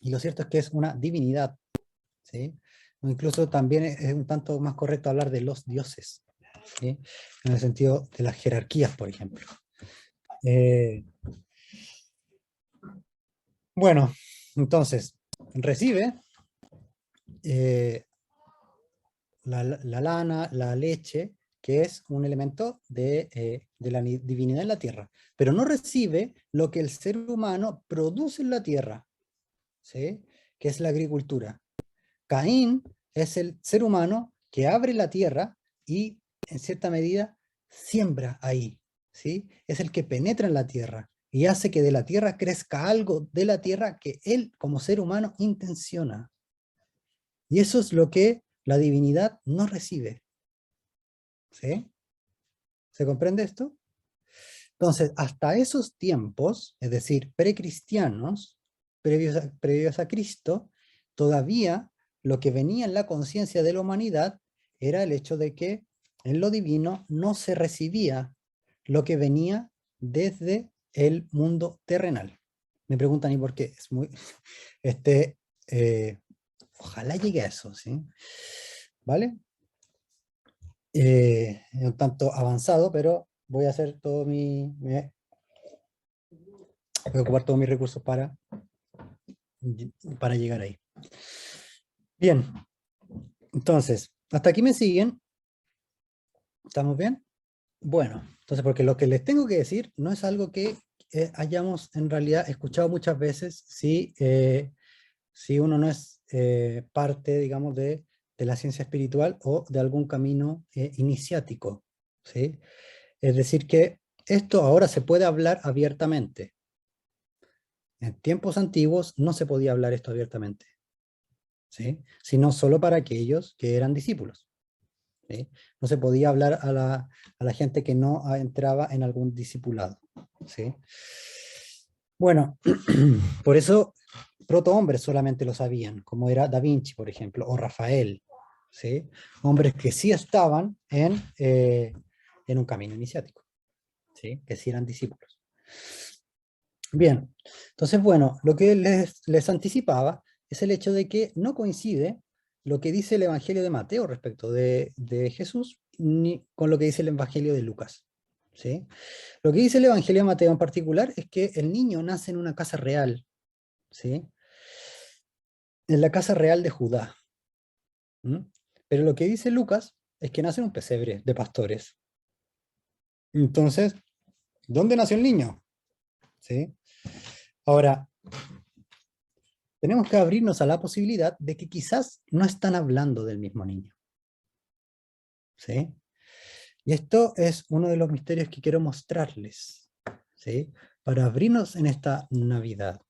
Speaker 1: y lo cierto es que es una divinidad, ¿sí? O incluso también es un tanto más correcto hablar de los dioses, ¿sí? En el sentido de las jerarquías, por ejemplo. Eh, bueno, entonces, recibe eh, la lana, la leche, que es un elemento de la divinidad en la tierra, pero no recibe lo que el ser humano produce en la tierra, ¿sí? Que es la agricultura. Caín es el ser humano que abre la tierra y, en cierta medida, siembra ahí, ¿sí? Es el que penetra en la tierra y hace que de la tierra crezca algo de la tierra que él, como ser humano, intenciona. Y eso es lo que la divinidad no recibe, ¿sí? ¿Se comprende esto? Entonces, hasta esos tiempos, es decir, precristianos, previos a Cristo, todavía lo que venía en la conciencia de la humanidad era el hecho de que en lo divino no se recibía lo que venía desde el mundo terrenal. Me preguntan, ¿y por qué? Es muy, este, eh, ojalá llegue a eso, ¿sí? ¿Vale? Un tanto avanzado, pero voy a hacer todo voy a ocupar todos mis recursos para llegar ahí. Bien, entonces, hasta aquí me siguen. ¿Estamos bien? Bueno, entonces, porque lo que les tengo que decir no es algo que hayamos en realidad escuchado muchas veces si uno no es parte, digamos, de la ciencia espiritual o de algún camino iniciático, ¿sí? Es decir, que esto ahora se puede hablar abiertamente. En tiempos antiguos no se podía hablar esto abiertamente, ¿sí? Sino solo para aquellos que eran discípulos, ¿sí? No se podía hablar a la gente que no entraba en algún discipulado, ¿sí? Bueno, por eso protohombres solamente lo sabían, como era Da Vinci, por ejemplo, o Rafael, ¿sí? Hombres que sí estaban en un camino iniciático, ¿sí? Que sí eran discípulos. Bien, entonces, bueno, lo que les anticipaba es el hecho de que no coincide lo que dice el Evangelio de Mateo respecto de Jesús ni con lo que dice el Evangelio de Lucas. ¿Sí? Lo que dice el Evangelio de Mateo en particular es que el niño nace en una casa real, ¿sí? En la casa real de Judá. ¿Mm? Pero lo que dice Lucas es que nace en un pesebre de pastores. Entonces, ¿dónde nació el niño? ¿Sí? Ahora, tenemos que abrirnos a la posibilidad de que quizás no están hablando del mismo niño. ¿Sí? Y esto es uno de los misterios que quiero mostrarles, ¿sí? Para abrirnos en esta Navidad.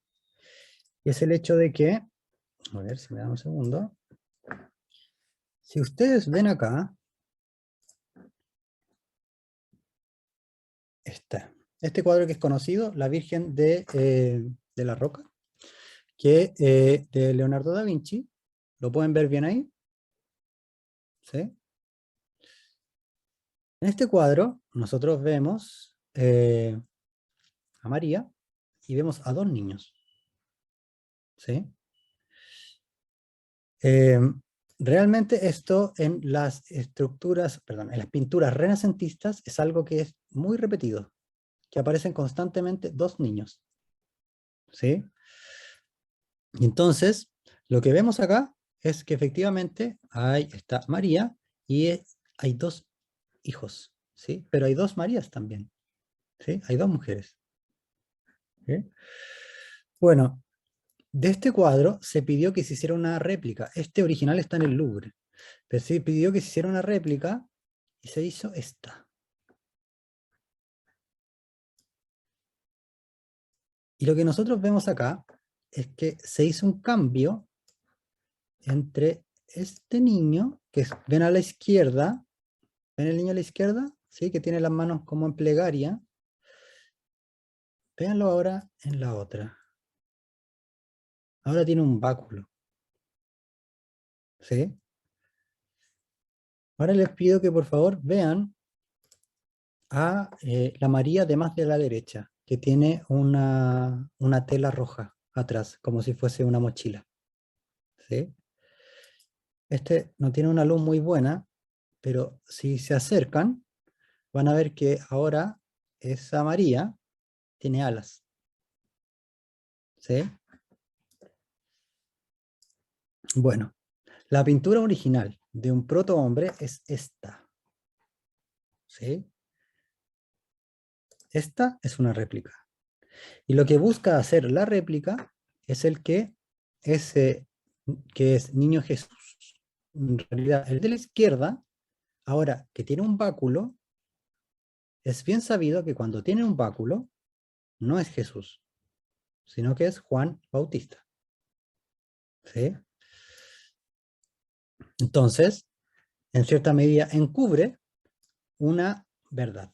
Speaker 1: Y es el hecho de que, a ver si me dan un segundo, si ustedes ven acá, este cuadro que es conocido, La Virgen de la Roca, que de Leonardo da Vinci, ¿lo pueden ver bien ahí? ¿Sí? En este cuadro nosotros vemos a María y vemos a dos niños. ¿Sí? Eh, Realmente esto en las estructuras, perdón, en las pinturas renacentistas es algo que es muy repetido, que aparecen constantemente dos niños. ¿Sí? Y entonces, lo que vemos acá es que efectivamente ahí está María y hay dos hijos, ¿sí? Pero hay dos Marías también, ¿sí? Hay dos mujeres. ¿Sí? Bueno, de este cuadro se pidió que se hiciera una réplica. Este original está en el Louvre, pero se pidió que se hiciera una réplica y se hizo esta. Y lo que nosotros vemos acá es que se hizo un cambio entre este niño, ven a la izquierda, ven el niño a la izquierda, ¿sí? Que tiene las manos como en plegaria. Véanlo ahora en la otra. Ahora tiene un báculo, ¿sí? Ahora les pido que por favor vean a la María de más de la derecha, que tiene una tela roja atrás, como si fuese una mochila, ¿sí? Este no tiene una luz muy buena, pero si se acercan, van a ver que ahora esa María tiene alas, ¿sí? Bueno, la pintura original de un protohombre es esta, ¿sí? Esta es una réplica. Y lo que busca hacer la réplica es el ese, que es Niño Jesús. En realidad, el de la izquierda, ahora que tiene un báculo, es bien sabido que cuando tiene un báculo, no es Jesús, sino que es Juan Bautista. ¿Sí? Entonces, en cierta medida, encubre una verdad,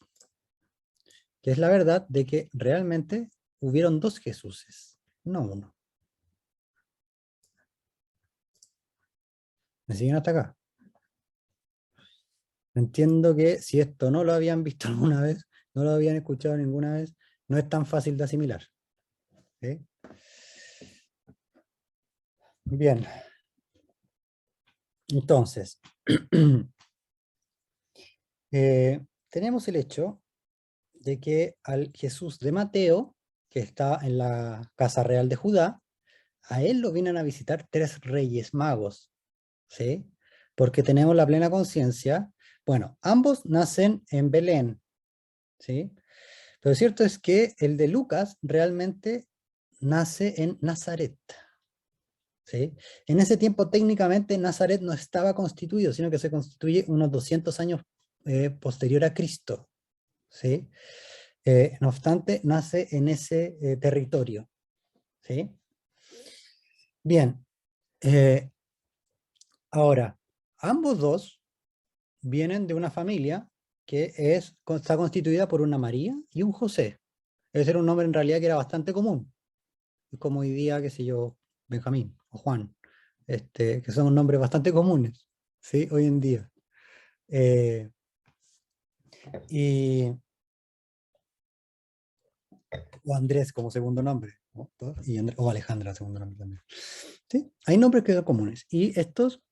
Speaker 1: que es la verdad de que realmente hubieron dos Jesuses, no uno. ¿Me siguen hasta acá? Entiendo que si esto no lo habían visto alguna vez, no lo habían escuchado ninguna vez, no es tan fácil de asimilar. ¿Sí? Bien, entonces, tenemos el hecho de que al Jesús de Mateo, que está en la casa real de Judá, a él lo vienen a visitar tres reyes magos, ¿sí? Porque tenemos la plena conciencia, bueno, ambos nacen en Belén, ¿sí? Pero cierto es que el de Lucas realmente nace en Nazaret, ¿sí? En ese tiempo técnicamente Nazaret no estaba constituido, sino que se constituye unos 200 años posterior a Cristo, ¿sí? No obstante, nace en ese territorio, ¿sí? Bien, eh, ahora, ambos dos vienen de una familia que está constituida por una María y un José. Ese era un nombre en realidad que era bastante común, como hoy día, qué sé yo, Benjamín o Juan, que son nombres bastante comunes, ¿sí? Hoy en día. Y, o Andrés como segundo nombre, ¿no? O Alejandra segundo nombre también. ¿Sí? Hay nombres que son comunes, y estos,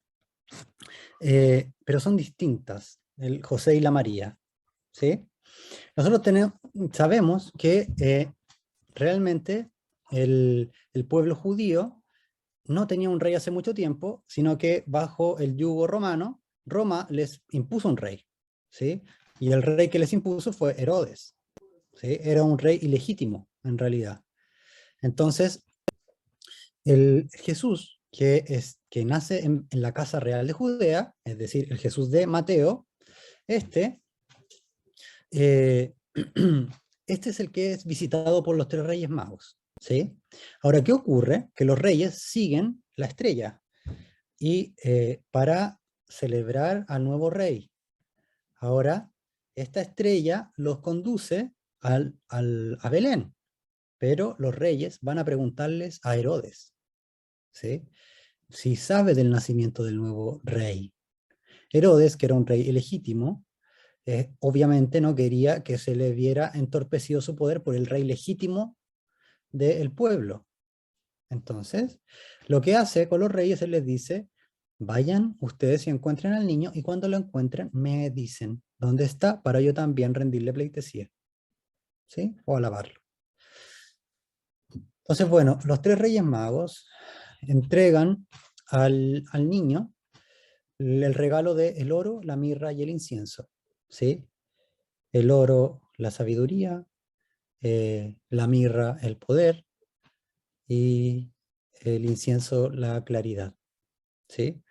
Speaker 1: pero son distintas, el José y la María. ¿Sí? Nosotros sabemos que realmente el pueblo judío no tenía un rey hace mucho tiempo, sino que bajo el yugo romano, Roma les impuso un rey, ¿sí? Y el rey que les impuso fue Herodes, ¿sí? Era un rey ilegítimo, en realidad. Entonces, el Jesús, que nace en la casa real de Judea, es decir, el Jesús de Mateo, este, eh, este es el que es visitado por los tres reyes magos, ¿sí? Ahora, ¿qué ocurre? Que los reyes siguen la estrella, y para celebrar al nuevo rey. Ahora, esta estrella los conduce a Belén, pero los reyes van a preguntarles a Herodes, ¿sí? Si sabe del nacimiento del nuevo rey. Herodes, que era un rey ilegítimo, obviamente no quería que se le viera entorpecido su poder por el rey legítimo del pueblo. Entonces, lo que hace con los reyes, él les dice: vayan ustedes y encuentren al niño, y cuando lo encuentren me dicen dónde está, para yo también rendirle pleitesía, ¿sí? O alabarlo. Entonces, bueno, los tres reyes magos entregan al niño el regalo de el oro, la mirra y el incienso, ¿sí? El oro, la sabiduría, la mirra, el poder, y el incienso, la claridad, ¿sí?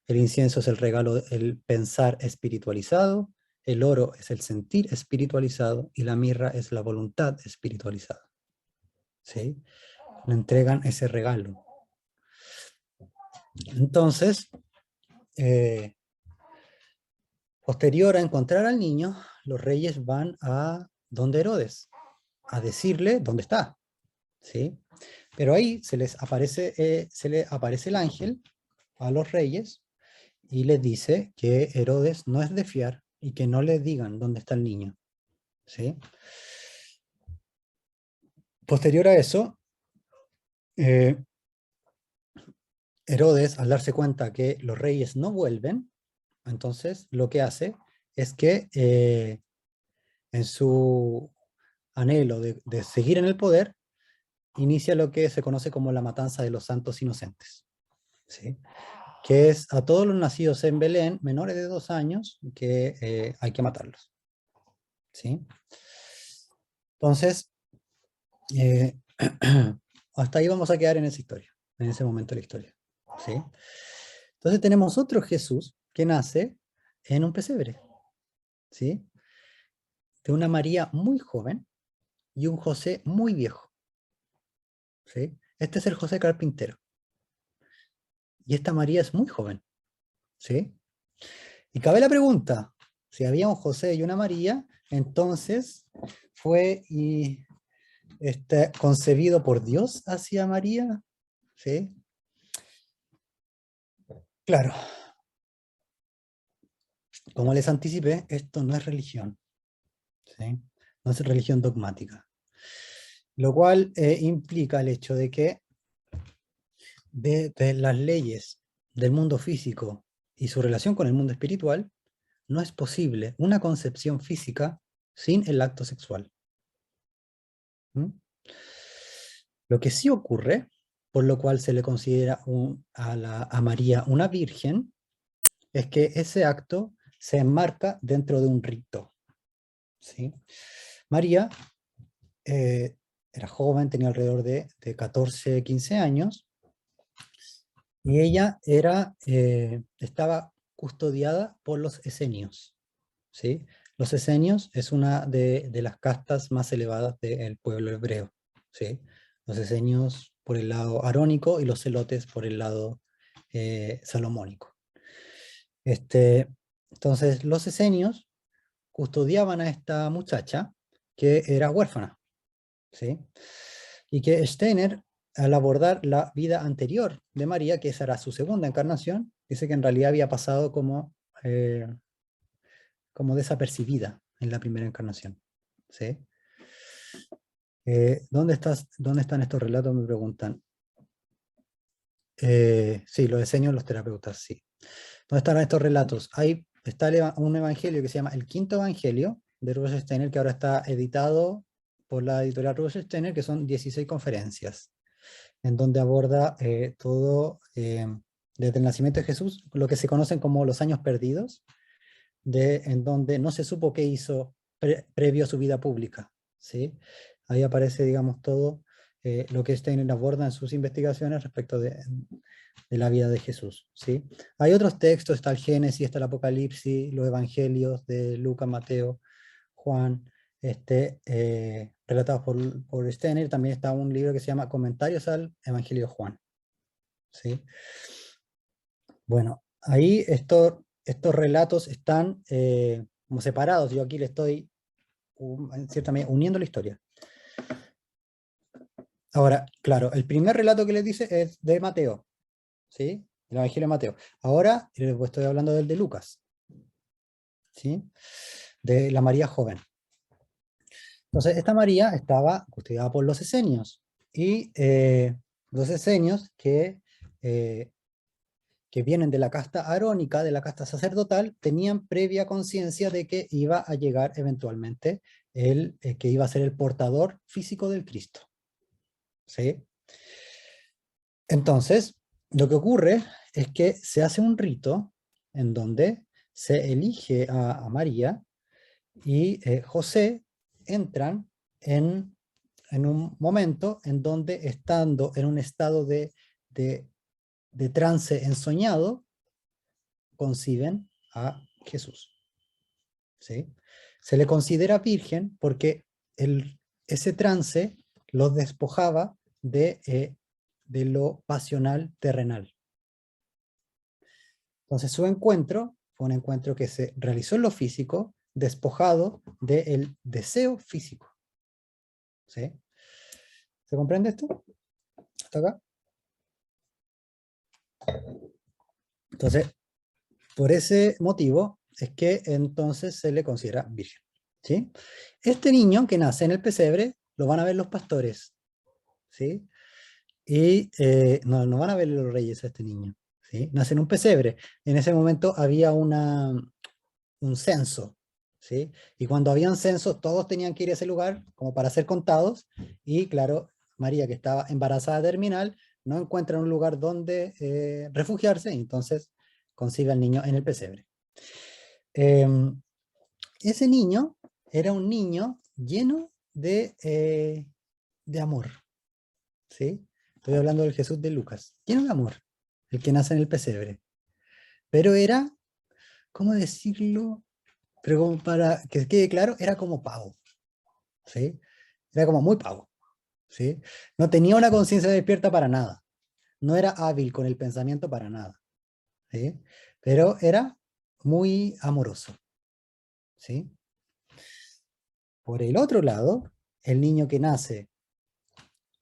Speaker 1: El incienso es el regalo, el pensar espiritualizado, el oro es el sentir espiritualizado, y la mirra es la voluntad espiritualizada, ¿sí? Le entregan ese regalo. Entonces, eh, posterior a encontrar al niño, los reyes van a donde Herodes, a decirle dónde está, ¿sí? Pero ahí se le aparece el ángel a los reyes y les dice que Herodes no es de fiar y que no le digan dónde está el niño, ¿sí? Posterior a eso, eh, Herodes, al darse cuenta que los reyes no vuelven, entonces lo que hace es que en su anhelo de seguir en el poder, inicia lo que se conoce como la matanza de los santos inocentes, ¿sí? Que es a todos los nacidos en Belén, menores de 2 años, que hay que matarlos, ¿sí? Entonces, eh, hasta ahí vamos a quedar en esa historia, en ese momento de la historia, ¿sí? Entonces tenemos otro Jesús que nace en un pesebre, ¿sí? De una María muy joven y un José muy viejo, ¿sí? Este es el José carpintero, y esta María es muy joven, ¿sí? Y cabe la pregunta: si había un José y una María, entonces fue concebido por Dios hacia María, ¿sí? Claro, como les anticipé, esto no es religión, ¿sí? No es religión dogmática, lo cual implica el hecho de que de las leyes del mundo físico y su relación con el mundo espiritual, no es posible una concepción física sin el acto sexual. ¿Mm? Lo que sí ocurre, por lo cual se le considera a María una virgen, es que ese acto se enmarca dentro de un rito, ¿sí? María eh, era joven, tenía alrededor de 14, 15 años, y ella estaba custodiada por los esenios, ¿sí? Los esenios es una de las castas más elevadas del pueblo hebreo, ¿sí? Los esenios por el lado arónico y los celotes por el lado salomónico. Entonces, los esenios custodiaban a esta muchacha que era huérfana, ¿sí? Y que Steiner, al abordar la vida anterior de María, que esa era su segunda encarnación, dice que en realidad había pasado como desapercibida en la primera encarnación, ¿sí? ¿Dónde están estos relatos? Me preguntan. Sí, lo enseño los terapeutas, sí. ¿Dónde están estos relatos? Está un evangelio que se llama El Quinto Evangelio de Rudolf Steiner, que ahora está editado por la editorial Rudolf Steiner, que son 16 conferencias, en donde aborda todo, desde el nacimiento de Jesús, lo que se conocen como los años perdidos, en donde no se supo qué hizo previo a su vida pública, ¿sí? Ahí aparece, digamos, todo lo que Steiner aborda en sus investigaciones respecto de la vida de Jesús, ¿sí? Hay otros textos, está el Génesis, está el Apocalipsis, los Evangelios de Lucas, Mateo, Juan, relatados por Steiner. También está un libro que se llama Comentarios al Evangelio de Juan, ¿sí? Bueno, ahí estos relatos están como separados. Yo aquí le estoy, en cierta medida, uniendo la historia. Ahora, claro, el primer relato que les dice es de Mateo, ¿sí? El Evangelio de Mateo. Ahora estoy hablando del de Lucas, ¿sí? De la María joven. Entonces, esta María estaba custodiada por los esenios, y los esenios que vienen de la casta arónica, de la casta sacerdotal, tenían previa conciencia de que iba a llegar eventualmente que iba a ser el portador físico del Cristo, ¿sí? Entonces, lo que ocurre es que se hace un rito en donde se elige a María, y José entran en un momento en donde, estando en un estado de trance ensoñado, conciben a Jesús, ¿sí? Se le considera virgen porque ese trance los despojaba de lo pasional terrenal. Entonces su encuentro fue un encuentro que se realizó en lo físico, despojado del deseo físico, ¿sí? ¿Se comprende esto? ¿Hasta acá? Entonces, por ese motivo es que entonces se le considera virgen, ¿sí? Este niño que nace en el pesebre lo van a ver los pastores, ¿sí? Y no van a ver los reyes a este niño, ¿sí? Nace en un pesebre. En ese momento había un censo, ¿sí? Y cuando había un censo, todos tenían que ir a ese lugar como para ser contados, y claro, María, que estaba embarazada terminal, no encuentra un lugar donde refugiarse, y entonces concibe al niño en el pesebre. Ese niño era un niño lleno de amor, ¿sí? Estoy hablando del Jesús de Lucas, lleno de amor, el que nace en el pesebre. Pero era, ¿cómo decirlo? Pero como para que quede claro, era como pavo, ¿sí? Era como muy pavo, ¿sí? No tenía una conciencia despierta para nada. No era hábil con el pensamiento para nada, ¿sí? Pero era muy amoroso, ¿sí? Por el otro lado, el niño que nace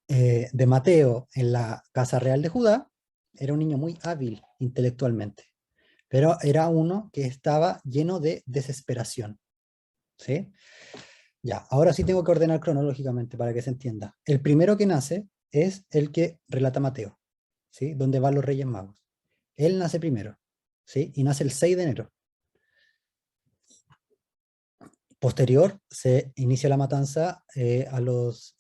Speaker 1: de Mateo en la Casa Real de Judá era un niño muy hábil intelectualmente, pero era uno que estaba lleno de desesperación, ¿sí? Ya, ahora sí tengo que ordenar cronológicamente para que se entienda. El primero que nace es el que relata Mateo, ¿sí? Donde van los Reyes Magos. Él nace primero, ¿sí? Y nace el 6 de enero. Posterior, se inicia la matanza a los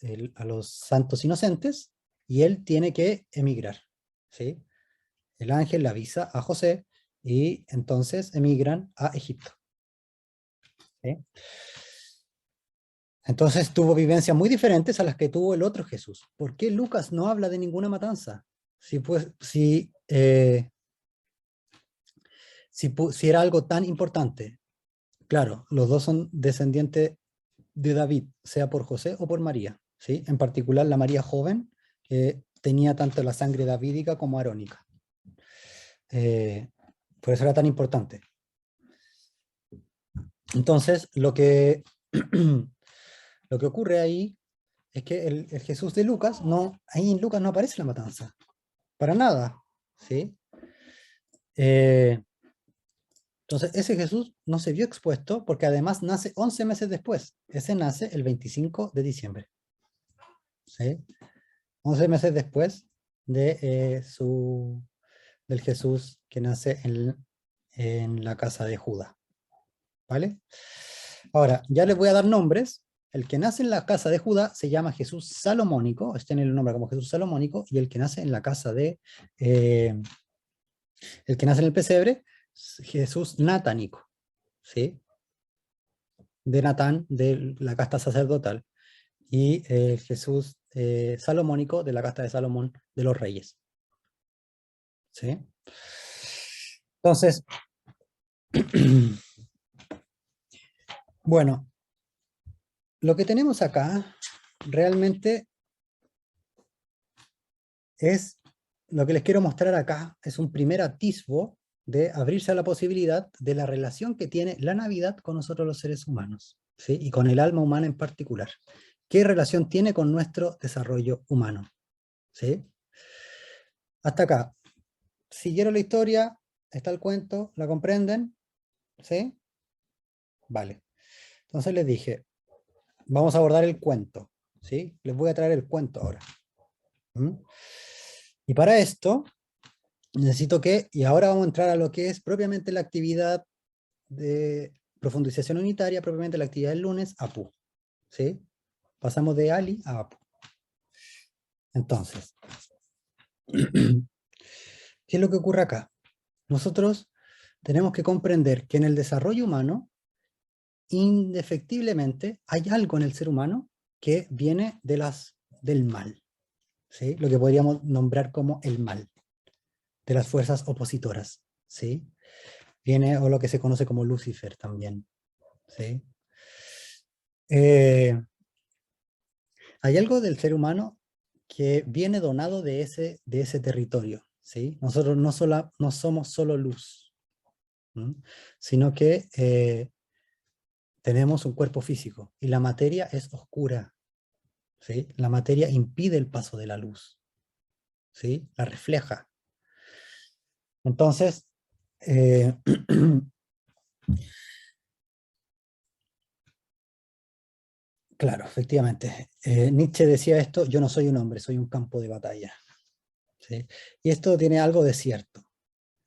Speaker 1: santos inocentes, y él tiene que emigrar, ¿sí? El ángel le avisa a José, y entonces emigran a Egipto, ¿sí? Entonces tuvo vivencias muy diferentes a las que tuvo el otro Jesús. ¿Por qué Lucas no habla de ninguna matanza? Si era algo tan importante. Claro, los dos son descendientes de David, sea por José o por María, ¿sí? En particular la María joven, que tenía tanto la sangre davídica como arónica. Por eso era tan importante. Entonces, lo que ocurre ahí es que el Jesús de Lucas, ahí en Lucas no aparece la matanza, para nada, ¿sí? Eh, entonces, ese Jesús no se vio expuesto porque además nace 11 meses después. Ese nace el 25 de diciembre. ¿sí? 11 meses después de, del Jesús que nace en la casa de Judá, ¿vale? Ahora, ya les voy a dar nombres. El que nace en la casa de Judá se llama Jesús Salomónico, está en el nombre como Jesús Salomónico, y el que nace en la casa de, el que nace en el pesebre, Jesús Natánico, ¿sí? De Natán, de la casta sacerdotal, y Jesús Salomónico, de la casta de Salomón, de los reyes, ¿sí? Entonces, bueno, lo que tenemos acá realmente es, lo que les quiero mostrar acá, es un primer atisbo de abrirse a la posibilidad de la relación que tiene la Navidad con nosotros los seres humanos, ¿sí? Y con el alma humana en particular. ¿Qué relación tiene con nuestro desarrollo humano? ¿Sí? Hasta acá. ¿Siguieron la historia? ¿Está el cuento? ¿La comprenden? ¿Sí? Vale. Entonces les dije, vamos a abordar el cuento, ¿sí? Les voy a traer el cuento ahora. ¿Mm? Y para esto, necesito que, y ahora vamos a entrar a lo que es propiamente la actividad de profundización unitaria, propiamente la actividad del lunes, APU, ¿sí? Pasamos de ALI a APU. Entonces, ¿qué es lo que ocurre acá? Nosotros tenemos que comprender que en el desarrollo humano, indefectiblemente, hay algo en el ser humano que viene del mal, ¿sí? Lo que podríamos nombrar como el mal, de las fuerzas opositoras, ¿sí? Viene, o lo que se conoce como Lucifer también, ¿sí? Hay algo del ser humano que viene donado de ese territorio, ¿sí? Nosotros no somos solo luz, ¿m? Sino que tenemos un cuerpo físico y la materia es oscura, ¿sí? La materia impide el paso de la luz, ¿sí? La refleja. Entonces, claro, efectivamente. Nietzsche decía esto: yo no soy un hombre, soy un campo de batalla, ¿sí? Y esto tiene algo de cierto,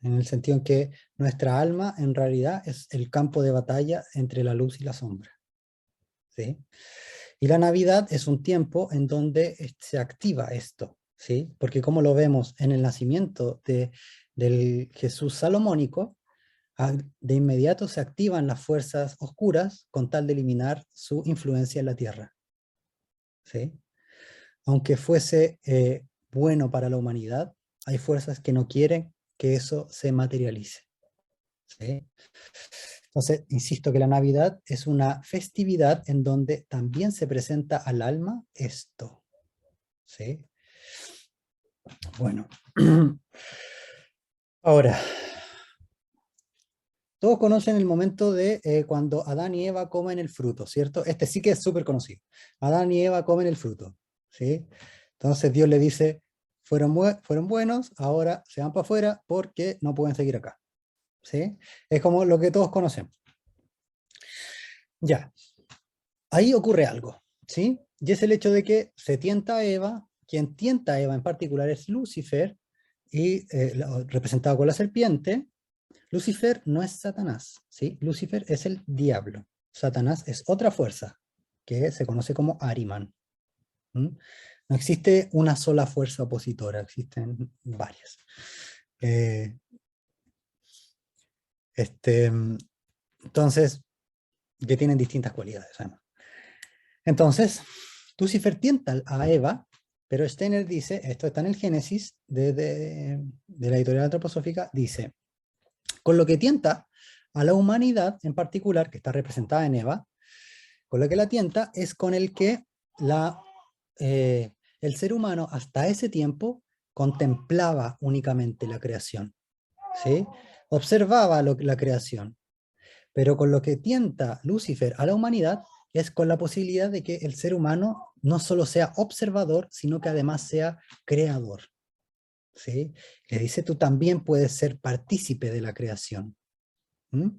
Speaker 1: en el sentido en que nuestra alma en realidad es el campo de batalla entre la luz y la sombra, ¿sí? Y la Navidad es un tiempo en donde se activa esto, ¿sí? Porque como lo vemos en el nacimiento del Jesús salomónico, de inmediato se activan las fuerzas oscuras con tal de eliminar su influencia en la tierra, ¿sí? Aunque fuese bueno para la humanidad, hay fuerzas que no quieren que eso se materialice, ¿sí? Entonces, insisto que la Navidad es una festividad en donde también se presenta al alma esto, ¿sí? Bueno, ahora, todos conocen el momento de cuando Adán y Eva comen el fruto, ¿cierto? Este sí que es súper conocido. Adán y Eva comen el fruto, ¿sí? Entonces Dios le dice, fueron buenos, ahora se van para afuera porque no pueden seguir acá, ¿sí? Es como lo que todos conocemos. Ya, ahí ocurre algo, ¿sí? Y es el hecho de que se tienta a Eva, quien tienta a Eva en particular es Lucifer, y representado con la serpiente. Lucifer no es Satanás, ¿sí? Lucifer es el diablo. Satanás es otra fuerza que se conoce como Ahriman. ¿Mm? No existe una sola fuerza opositora, existen varias. Eh, este, entonces, que tienen distintas cualidades, además. Entonces, Lucifer tienta a Eva, pero Steiner dice, esto está en el Génesis de la editorial antroposófica, dice, con lo que tienta a la humanidad en particular, que está representada en Eva, con lo que la tienta es con el que el ser humano hasta ese tiempo contemplaba únicamente la creación, ¿sí? Observaba la creación, pero con lo que tienta Lucifer a la humanidad es con la posibilidad de que el ser humano no solo sea observador, sino que además sea creador, ¿sí? Le dice, tú también puedes ser partícipe de la creación. ¿Mm?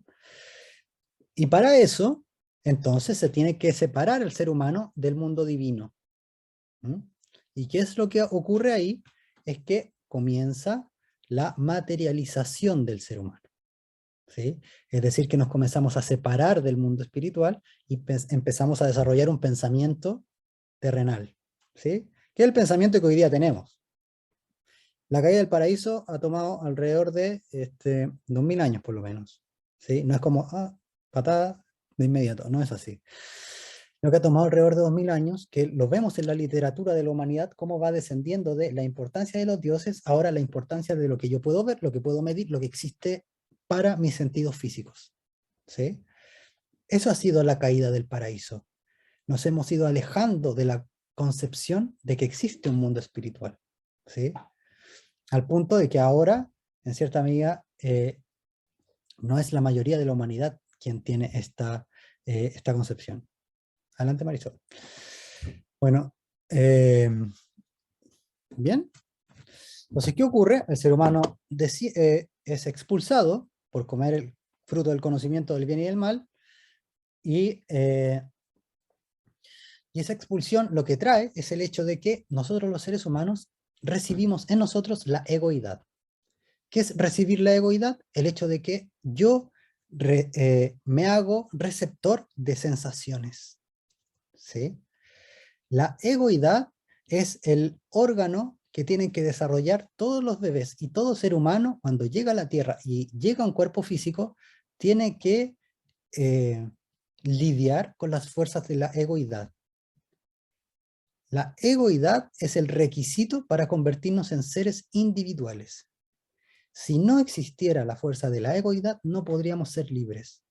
Speaker 1: Y para eso, entonces, se tiene que separar el ser humano del mundo divino. ¿Mm? ¿Y qué es lo que ocurre ahí? Es que comienza la materialización del ser humano, ¿sí? Es decir, que nos comenzamos a separar del mundo espiritual y empezamos a desarrollar un pensamiento terrenal, ¿sí? Que es el pensamiento que hoy día tenemos. La caída del paraíso ha tomado alrededor de 2000 años por lo menos, ¿sí? No es como, patada de inmediato, no es así. Lo que ha tomado alrededor de 2000 años, que lo vemos en la literatura de la humanidad, cómo va descendiendo de la importancia de los dioses, ahora la importancia de lo que yo puedo ver, lo que puedo medir, lo que existe para mis sentidos físicos, ¿sí? Eso ha sido la caída del paraíso. Nos hemos ido alejando de la concepción de que existe un mundo espiritual, ¿sí? Al punto de que ahora, en cierta medida, no es la mayoría de la humanidad quien tiene esta concepción. Adelante, Marisol. Bueno, bien. Entonces, ¿qué ocurre? El ser humano es expulsado por comer el fruto del conocimiento del bien y del mal, y esa expulsión lo que trae es el hecho de que nosotros los seres humanos recibimos en nosotros la egoidad. ¿Qué es recibir la egoidad? El hecho de que yo me hago receptor de sensaciones, ¿sí? La egoidad es el órgano que tienen que desarrollar todos los bebés y todo ser humano cuando llega a la Tierra y llega a un cuerpo físico, tiene que lidiar con las fuerzas de la egoidad. La egoidad es el requisito para convertirnos en seres individuales. Si no existiera la fuerza de la egoidad, no podríamos ser libres.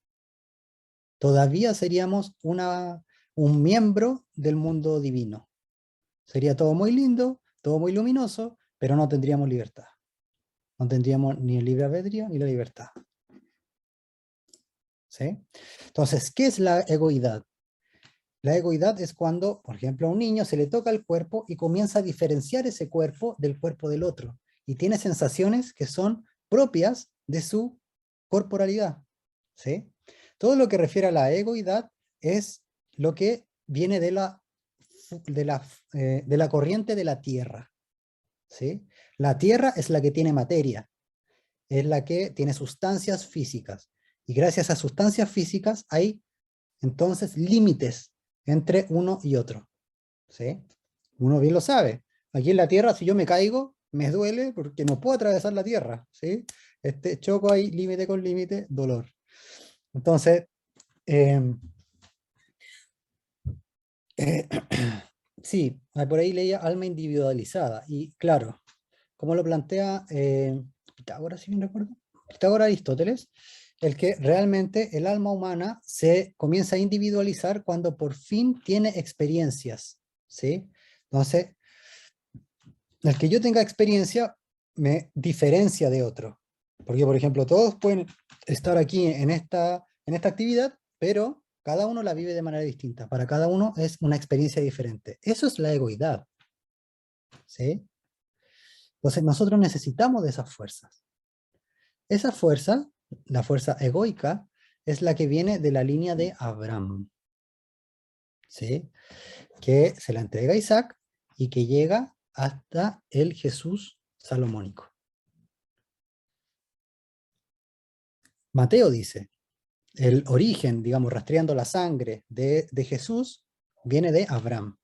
Speaker 1: Todavía seríamos un miembro del mundo divino. Sería todo muy lindo, todo muy luminoso, pero no tendríamos libertad. No tendríamos ni el libre albedrío ni la libertad. ¿Sí? Entonces, ¿qué es la egoidad? La egoidad es cuando, por ejemplo, a un niño se le toca el cuerpo y comienza a diferenciar ese cuerpo del cuerpo del otro. Y tiene sensaciones que son propias de su corporalidad. ¿Sí? Todo lo que refiere a la egoidad es lo que viene de la corriente de la tierra. ¿Sí? La tierra es la que tiene materia, es la que tiene sustancias físicas. Y gracias a sustancias físicas hay entonces límites entre uno y otro. ¿Sí? Uno bien lo sabe. Aquí en la tierra, si yo me caigo, me duele porque no puedo atravesar la tierra. ¿Sí? Choco ahí, límite con límite, dolor. Entonces, eh, eh, sí, por ahí leía alma individualizada. Y claro, como lo plantea Pitágoras, si bien recuerdo, Pitágoras Aristóteles, el que realmente el alma humana se comienza a individualizar cuando por fin tiene experiencias, ¿sí? Entonces, el que yo tenga experiencia me diferencia de otro, porque por ejemplo todos pueden estar aquí en esta actividad, pero cada uno la vive de manera distinta, para cada uno es una experiencia diferente. Eso es la egoidad, ¿sí? Entonces nosotros necesitamos de esas fuerzas. Esa fuerza, la fuerza egoica, es la que viene de la línea de Abraham, ¿sí? Que se la entrega a Isaac y que llega hasta el Jesús salomónico. Mateo dice, el origen, digamos, rastreando la sangre de Jesús, viene de Abraham.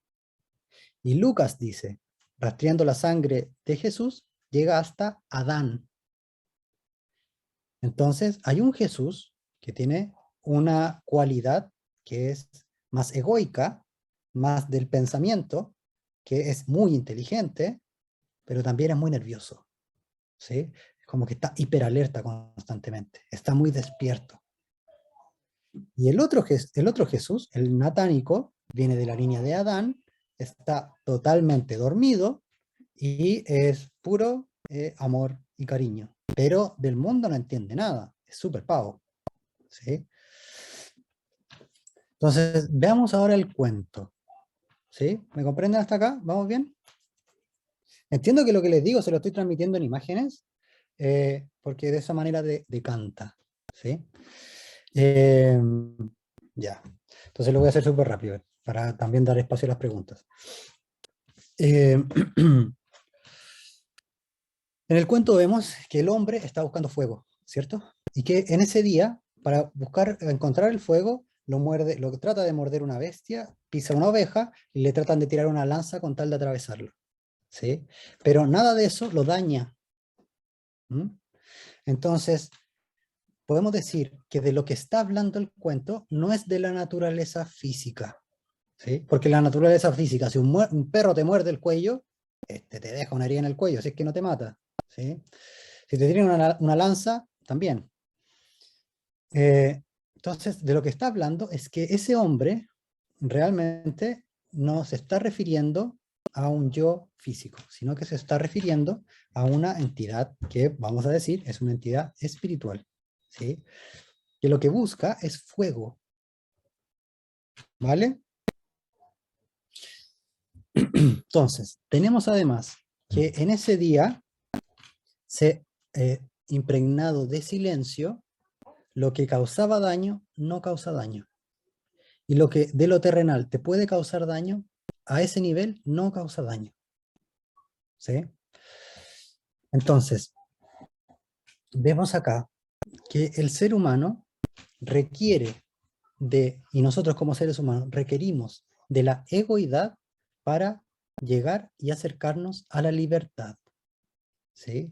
Speaker 1: Y Lucas dice, rastreando la sangre de Jesús, llega hasta Adán. Entonces, hay un Jesús que tiene una cualidad que es más egoica, más del pensamiento, que es muy inteligente, pero también es muy nervioso, ¿sí? Como que está hiperalerta constantemente, está muy despierto. Y el otro Jesús, el natánico, viene de la línea de Adán, está totalmente dormido y es puro amor y cariño, pero del mundo no entiende nada, es súper pavo, ¿sí? Entonces, veamos ahora el cuento, ¿sí? ¿Me comprenden hasta acá? ¿Vamos bien? Entiendo que lo que les digo se lo estoy transmitiendo en imágenes, porque de esa manera decanta, ¿sí? Eh, ya, entonces lo voy a hacer súper rápido, para también dar espacio a las preguntas. Eh, en el cuento vemos que el hombre está buscando fuego, ¿cierto? Y que en ese día, para encontrar el fuego, lo trata de morder una bestia, pisa una oveja y le tratan de tirar una lanza con tal de atravesarlo, ¿sí? Pero nada de eso lo daña. ¿Mm? Entonces, podemos decir que de lo que está hablando el cuento no es de la naturaleza física, ¿sí? Porque la naturaleza física, si un perro te muerde el cuello, te deja una herida en el cuello, si es que no te mata, ¿sí? Si te tiran una lanza, también. Entonces, de lo que está hablando es que ese hombre realmente no se está refiriendo a un yo físico, sino que se está refiriendo a una entidad que, vamos a decir, es una entidad espiritual, ¿sí? Que lo que busca es fuego, ¿vale? Entonces, tenemos además que en ese día se impregnado de silencio, lo que causaba daño no causa daño. Y lo que de lo terrenal te puede causar daño, a ese nivel no causa daño. ¿Sí? Entonces, vemos acá que el ser humano requiere y nosotros como seres humanos requerimos de la egoidad para llegar y acercarnos a la libertad. ¿Sí?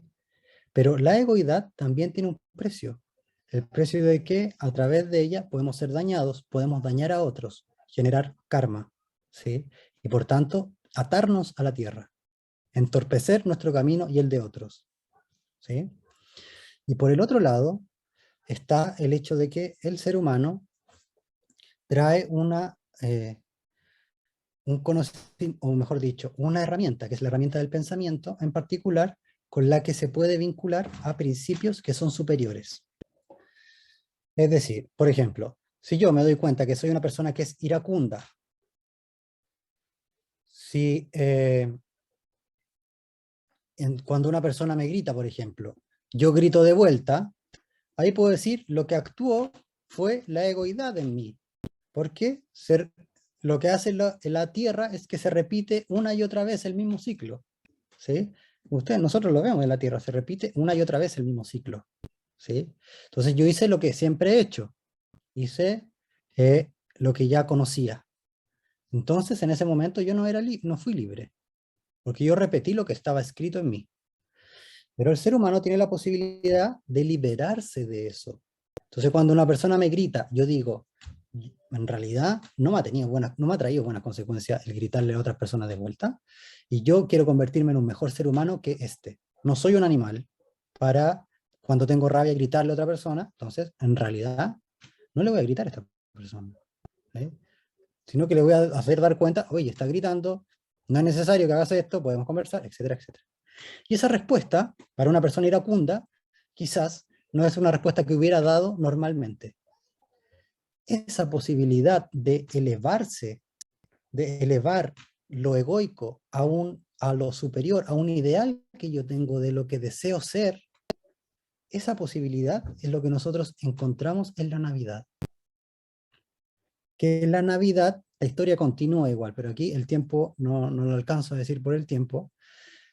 Speaker 1: Pero la egoidad también tiene un precio. El precio de que a través de ella podemos ser dañados, podemos dañar a otros, generar karma, ¿sí? Y por tanto, atarnos a la tierra, entorpecer nuestro camino y el de otros, ¿sí? Y por el otro lado está el hecho de que el ser humano trae un conocimiento, o mejor dicho, una herramienta, que es la herramienta del pensamiento en particular, con la que se puede vincular a principios que son superiores. Es decir, por ejemplo, si yo me doy cuenta que soy una persona que es iracunda, si cuando una persona me grita, por ejemplo, yo grito de vuelta, ahí puedo decir lo que actuó fue la egoidad en mí, porque lo que hace la Tierra es que se repite una y otra vez el mismo ciclo, ¿sí? Nosotros lo vemos en la Tierra, se repite una y otra vez el mismo ciclo, ¿sí? Entonces yo hice lo que siempre he hecho, hice lo que ya conocía. Entonces, en ese momento yo no fui libre, porque yo repetí lo que estaba escrito en mí. Pero el ser humano tiene la posibilidad de liberarse de eso. Entonces, cuando una persona me grita, yo digo, en realidad no me ha traído buenas consecuencias el gritarle a otras personas de vuelta, y yo quiero convertirme en un mejor ser humano que este. No soy un animal para, cuando tengo rabia, gritarle a otra persona, entonces, en realidad, no le voy a gritar a esta persona, ¿eh? Sino que le voy a hacer dar cuenta, oye, está gritando, no es necesario que hagas esto, podemos conversar, etcétera, etcétera. Y esa respuesta, para una persona iracunda, quizás no es una respuesta que hubiera dado normalmente. Esa posibilidad de elevarse, de elevar lo egoico a lo superior, a un ideal que yo tengo de lo que deseo ser, esa posibilidad es lo que nosotros encontramos en la Navidad. Que en la Navidad la historia continúa igual, pero aquí el tiempo no lo alcanzo a decir por el tiempo,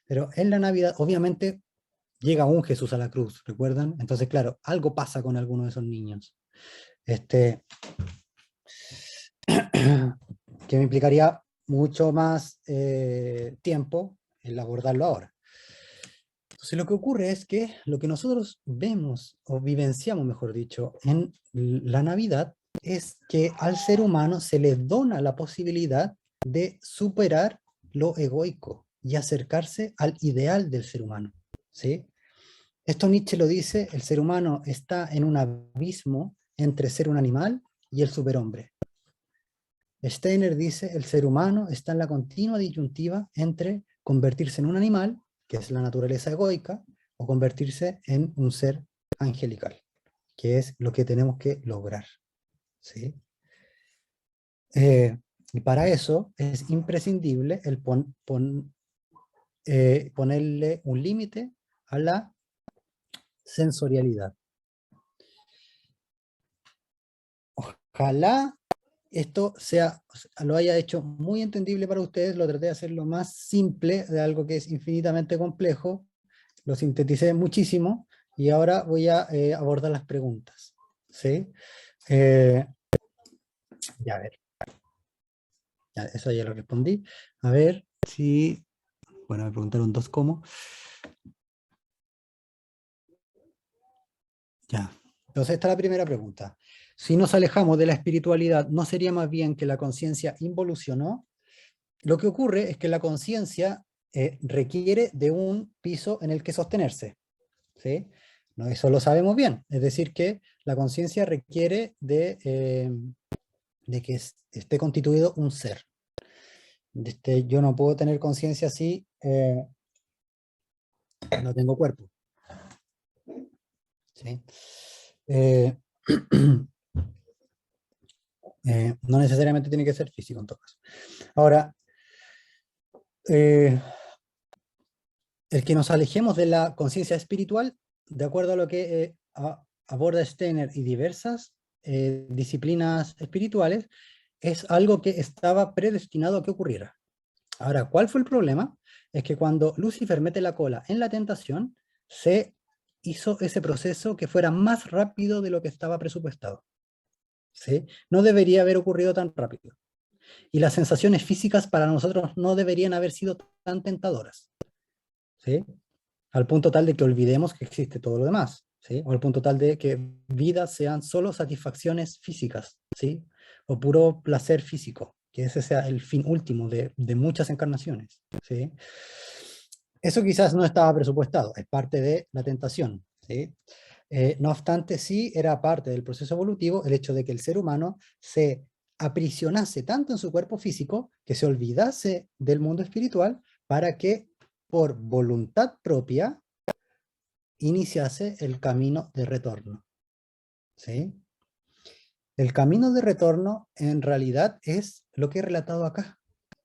Speaker 1: pero en la Navidad obviamente llega un Jesús a la cruz, ¿recuerdan? Entonces, claro, algo pasa con alguno de esos niños. Que me implicaría mucho más tiempo el abordarlo ahora. Entonces, lo que ocurre es que lo que nosotros vemos, o vivenciamos, mejor dicho, en la Navidad, es que al ser humano se le dona la posibilidad de superar lo egoico y acercarse al ideal del ser humano, ¿sí? Esto Nietzsche lo dice, el ser humano está en un abismo entre ser un animal y el superhombre. Steiner dice, el ser humano está en la continua disyuntiva entre convertirse en un animal, que es la naturaleza egoica, o convertirse en un ser angelical, que es lo que tenemos que lograr, ¿sí? Y para eso es imprescindible el ponerle un límite a la sensorialidad. Ojalá esto lo haya hecho muy entendible para ustedes. Lo traté de hacer lo más simple de algo que es infinitamente complejo, lo sinteticé muchísimo, y ahora voy a abordar las preguntas, ¿sí? Eh, ya, a ver, ya, eso ya lo respondí. A ver si, bueno, me preguntaron dos cómo. Ya, entonces esta es la primera pregunta. Si nos alejamos de la espiritualidad, ¿no sería más bien que la conciencia involucionó? Lo que ocurre es que la conciencia requiere de un piso en el que sostenerse, ¿sí? No, eso lo sabemos bien, es decir, que la conciencia requiere de que esté constituido un ser. Yo no puedo tener conciencia si no tengo cuerpo, ¿sí? Eh, no necesariamente tiene que ser físico en todo caso. Ahora, eh, el que nos alejemos de la conciencia espiritual, de acuerdo a lo que aborda Steiner y diversas disciplinas espirituales, es algo que estaba predestinado a que ocurriera. Ahora, ¿cuál fue el problema? Es que cuando Lucifer mete la cola en la tentación, se hizo ese proceso que fuera más rápido de lo que estaba presupuestado, ¿sí? No debería haber ocurrido tan rápido. Y las sensaciones físicas para nosotros no deberían haber sido tan tentadoras, ¿sí? Al punto tal de que olvidemos que existe todo lo demás, ¿sí? O al punto tal de que vidas sean solo satisfacciones físicas, ¿sí? O puro placer físico, que ese sea el fin último de muchas encarnaciones, ¿sí? Eso quizás no estaba presupuestado, es parte de la tentación, ¿sí? No obstante, sí era parte del proceso evolutivo el hecho de que el ser humano se aprisionase tanto en su cuerpo físico que se olvidase del mundo espiritual para que por voluntad propia iniciase el camino de retorno, ¿sí? El camino de retorno en realidad es lo que he relatado acá,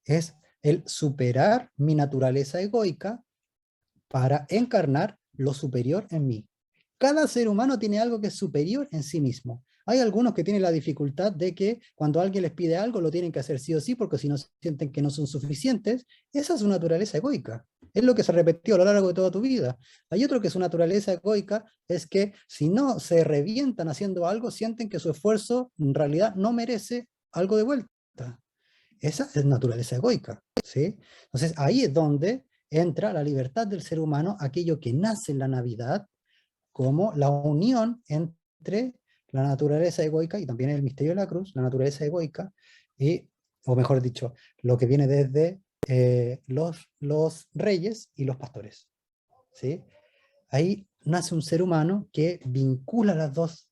Speaker 1: es el superar mi naturaleza egoica para encarnar lo superior en mí. Cada ser humano tiene algo que es superior en sí mismo. Hay algunos que tienen la dificultad de que cuando alguien les pide algo lo tienen que hacer sí o sí, porque si no sienten que no son suficientes. Esa es su naturaleza egoica. Es lo que se repetió a lo largo de toda tu vida. Hay otro que su naturaleza egoica es que si no se revientan haciendo algo, sienten que su esfuerzo en realidad no merece algo de vuelta. Esa es naturaleza egoica, ¿sí? Entonces ahí es donde entra la libertad del ser humano, aquello que nace en la Navidad, como la unión entre la naturaleza egoica y también el misterio de la cruz, la naturaleza egoica, y, o mejor dicho, lo que viene desde los reyes y los pastores, ¿sí? Ahí nace un ser humano que vincula las dos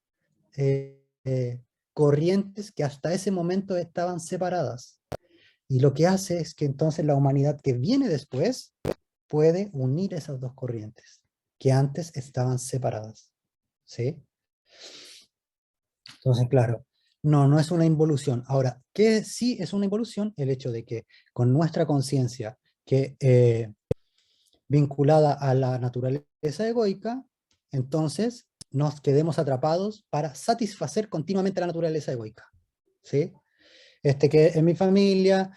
Speaker 1: corrientes que hasta ese momento estaban separadas. Y lo que hace es que entonces la humanidad que viene después puede unir esas dos corrientes que antes estaban separadas, ¿sí? Entonces, claro, no es una involución. Ahora, ¿qué sí es una involución? El hecho de que con nuestra conciencia que vinculada a la naturaleza egoica, entonces nos quedemos atrapados para satisfacer continuamente la naturaleza egoica, ¿sí? Que en mi familia,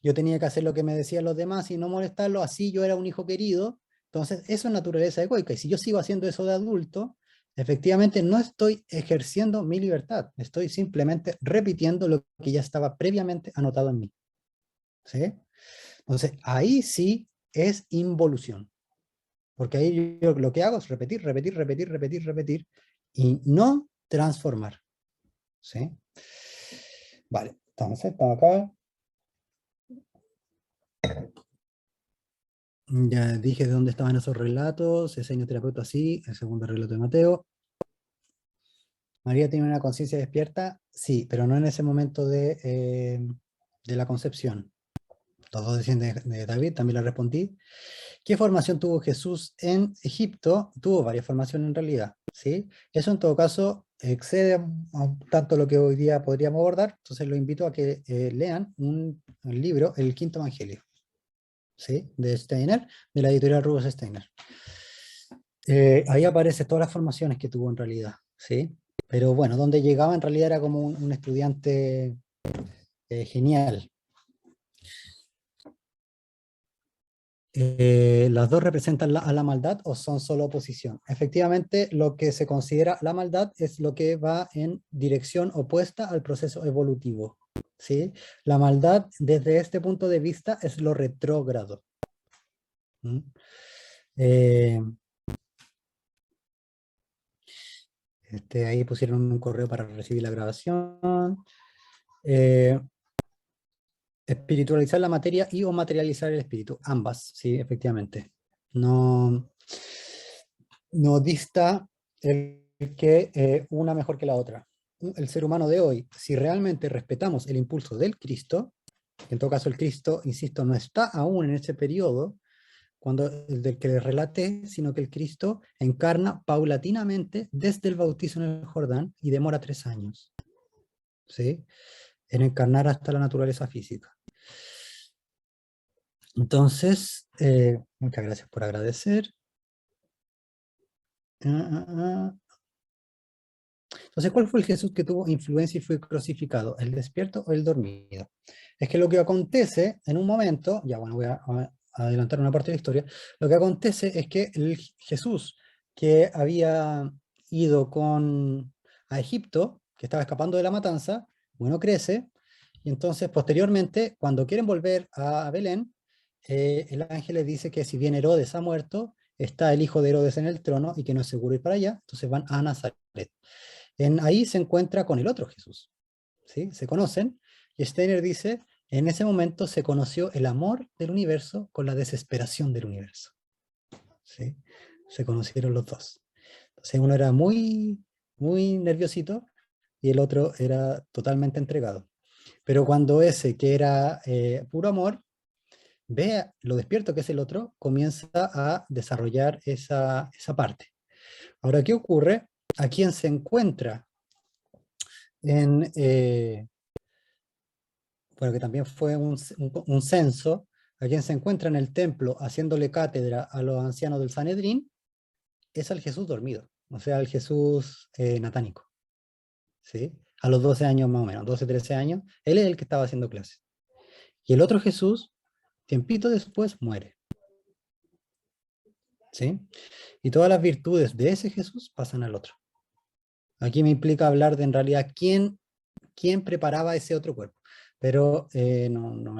Speaker 1: yo tenía que hacer lo que me decían los demás y no molestarlo, así yo era un hijo querido. Entonces eso es naturaleza egoica, y si yo sigo haciendo eso de adulto, efectivamente no estoy ejerciendo mi libertad, estoy simplemente repitiendo lo que ya estaba previamente anotado en mí, ¿sí? Entonces ahí sí es involución, porque ahí yo lo que hago es repetir, repetir, repetir, repetir, repetir, y no transformar, ¿sí? Vale, entonces estamos acá. Ya dije de dónde estaban esos relatos, ese año terapeuta sí, el segundo relato de Mateo. María tiene una conciencia despierta, sí, pero no en ese momento de la concepción. Los dos decían de David, también la respondí. ¿Qué formación tuvo Jesús en Egipto? Tuvo varias formaciones en realidad, ¿sí? Eso en todo caso excede a tanto lo que hoy día podríamos abordar, entonces los invito a que lean un libro, El Quinto Evangelio, ¿sí? De Steiner, de la editorial Rudolf Steiner. Ahí aparecen todas las formaciones que tuvo en realidad, ¿sí? Pero bueno, donde llegaba en realidad era como un estudiante genial. ¿Las dos representan a la maldad o son solo oposición? Efectivamente, lo que se considera la maldad es lo que va en dirección opuesta al proceso evolutivo. ¿Sí? La maldad, desde este punto de vista, es lo retrógrado. ¿Mm? Eh, Ahí pusieron un correo para recibir la grabación. Eh, Espiritualizar la materia y o materializar el espíritu. Ambas, sí, efectivamente. No, no dista el que una mejor que la otra. El ser humano de hoy, si realmente respetamos el impulso del Cristo, en todo caso el Cristo, insisto, no está aún en ese periodo cuando, del que le relaté, sino que el Cristo encarna paulatinamente desde el bautizo en el Jordán y demora 3 años, ¿sí? En encarnar hasta la naturaleza física. Entonces, muchas gracias por agradecer. Entonces, ¿cuál fue el Jesús que tuvo influencia y fue crucificado? ¿El despierto o el dormido? Es que lo que acontece en un momento, ya bueno, voy a adelantar una parte de la historia, lo que acontece es que el Jesús que había ido a Egipto, que estaba escapando de la matanza, bueno, crece, y entonces posteriormente, cuando quieren volver a Belén, el ángel les dice que si bien Herodes ha muerto, está el hijo de Herodes en el trono y que no es seguro ir para allá, entonces van a Nazaret. Ahí se encuentra con el otro Jesús, ¿sí? Se conocen, y Steiner dice, en ese momento se conoció el amor del universo con la desesperación del universo, ¿sí? Se conocieron los dos. Entonces uno era muy, muy nerviosito y el otro era totalmente entregado. Pero cuando ese, que era puro amor, ve lo despierto que es el otro, comienza a desarrollar esa parte. Ahora, ¿qué ocurre? A quien se encuentra en, bueno, que también fue un censo, a quien se encuentra en el templo haciéndole cátedra a los ancianos del Sanedrín, es al Jesús dormido, o sea, al Jesús natánico, ¿sí? A los 12 años más o menos, 12, 13 años, él es el que estaba haciendo clases. Y el otro Jesús, tiempito después, muere, ¿sí? Y todas las virtudes de ese Jesús pasan al otro. Aquí me implica hablar de en realidad quién preparaba ese otro cuerpo, pero no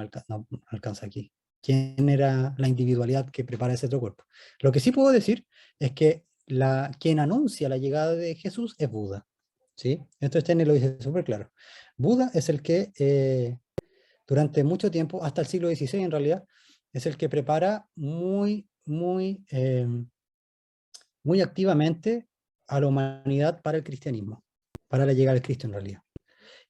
Speaker 1: alcanza aquí. ¿Quién era la individualidad que prepara ese otro cuerpo? Lo que sí puedo decir es que quien anuncia la llegada de Jesús es Buda, ¿sí? Esto Steiner lo dice súper claro. Buda es el que durante mucho tiempo, hasta el siglo XVI en realidad, es el que prepara muy activamente a la humanidad para el cristianismo, para la llegada del Cristo en realidad.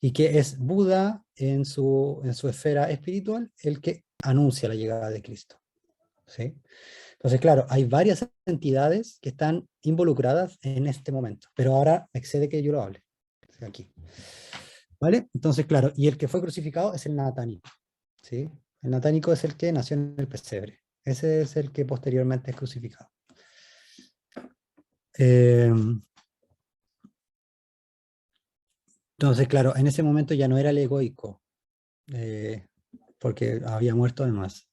Speaker 1: Y que es Buda en su esfera espiritual el que anuncia la llegada de Cristo, ¿sí? Entonces, claro, hay varias entidades que están involucradas en este momento, pero ahora excede que yo lo hable, aquí, ¿vale? Entonces, claro, y el que fue crucificado es el natánico, ¿sí? El natánico es el que nació en el pesebre, ese es el que posteriormente es crucificado. Eh, entonces, claro, en ese momento ya no era el egoico, eh, porque había muerto además.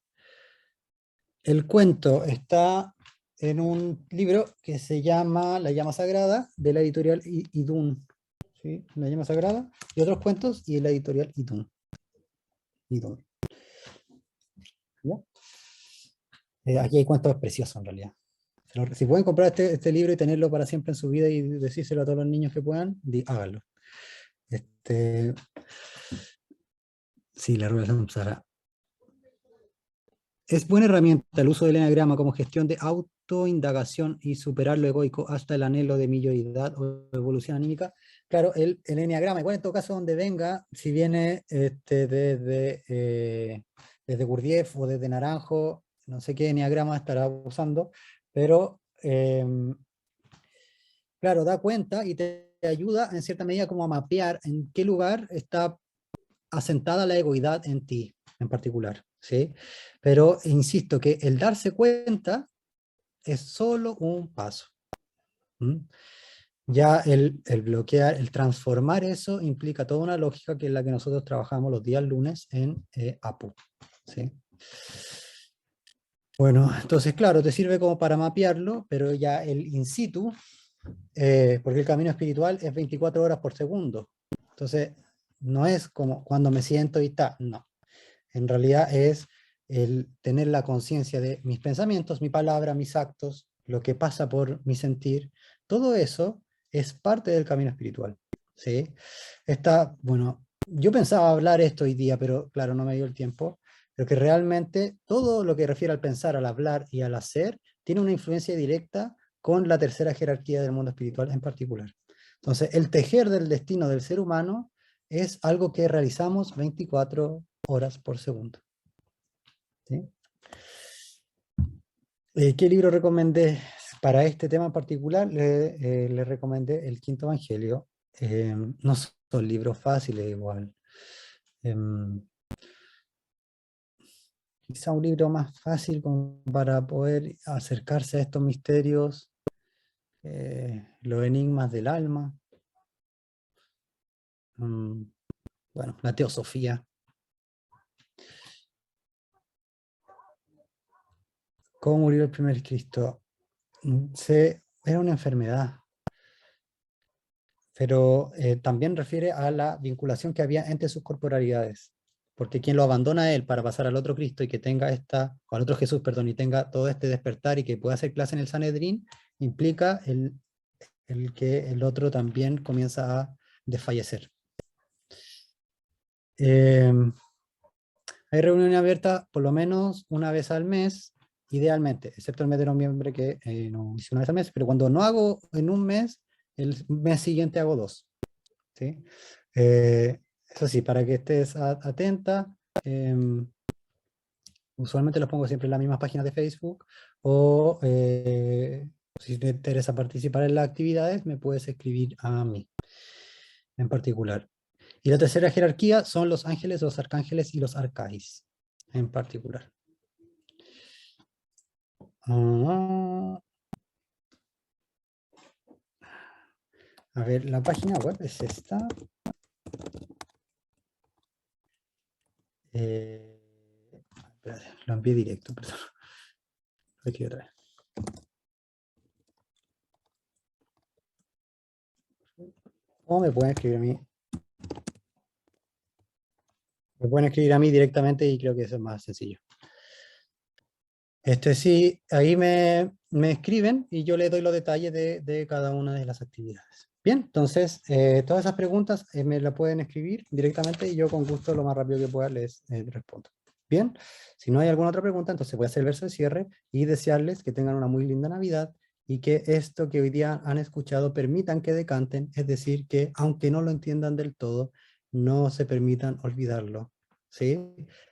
Speaker 1: El cuento está en un libro que se llama La llama sagrada, de la editorial Idún. ¿Sí? La llama sagrada y otros cuentos, y la editorial Idún. ¿Ya? Aquí hay cuentos preciosos en realidad. Si pueden comprar este libro y tenerlo para siempre en su vida y decírselo a todos los niños que puedan, háganlo. Sí, la rueda de Samsara. Es buena herramienta el uso del eneagrama como gestión de autoindagación y superar lo egoico hasta el anhelo de milloidad o evolución anímica. Claro, el eneagrama, igual en todo caso donde venga, si viene desde Gurdjieff o desde Naranjo, no sé qué eneagrama estará usando, pero claro, da cuenta y te ayuda en cierta medida como a mapear en qué lugar está asentada la egoidad en ti en particular, ¿sí? Pero insisto que el darse cuenta es solo un paso. ¿Mm? ya el bloquear, el transformar eso implica toda una lógica que es la que nosotros trabajamos los días lunes en APU. ¿Sí? Bueno, entonces claro, te sirve como para mapearlo, pero ya el in situ, porque el camino espiritual es 24 horas por segundo. Entonces, no es como cuando me siento y está, no. En realidad es el tener la conciencia de mis pensamientos, mi palabra, mis actos, lo que pasa por mi sentir. Todo eso es parte del camino espiritual. ¿Sí? Bueno, yo pensaba hablar esto hoy día, pero claro, no me dio el tiempo. Pero que realmente todo lo que refiere al pensar, al hablar y al hacer tiene una influencia directa con la tercera jerarquía del mundo espiritual en particular. Entonces, el tejer del destino del ser humano es algo que realizamos 24 horas por segundo. ¿Sí? ¿Qué libro recomendé para este tema en particular? Le recomendé El Quinto Evangelio. No son libros fáciles igual. Quizá un libro más fácil como para poder acercarse a estos misterios, los enigmas del alma. Mm, bueno, la teosofía. ¿Cómo murió el primer Cristo? Era una enfermedad, pero también refiere a la vinculación que había entre sus corporalidades. Porque quien lo abandona a él para pasar al otro Cristo y que tenga o al otro Jesús, perdón, y tenga todo este despertar y que pueda hacer clase en el Sanedrín, implica el que el otro también comienza a desfallecer. Hay reuniones abiertas por lo menos una vez al mes, idealmente, excepto el mes de noviembre que no hice una vez al mes, pero cuando no hago en un mes, el mes siguiente hago dos. ¿Sí? Eso sí, para que estés atenta, usualmente los pongo siempre en las mismas páginas de Facebook, o si te interesa participar en las actividades, me puedes escribir a mí en particular. Y la tercera jerarquía son los ángeles, los arcángeles y los arcáis en particular. A ver, la página web es esta. Espérate, lo envié directo, perdón. Aquí otra vez. O me pueden escribir a mí. Me pueden escribir a mí directamente y creo que eso es más sencillo. Sí, ahí me escriben y yo les doy los detalles de cada una de las actividades. Bien, entonces, todas esas preguntas me las pueden escribir directamente y yo con gusto lo más rápido que pueda les respondo. Bien, si no hay alguna otra pregunta, entonces voy a hacer el verso de cierre y desearles que tengan una muy linda Navidad y que esto que hoy día han escuchado permitan que decanten, es decir, que aunque no lo entiendan del todo, no se permitan olvidarlo, ¿sí?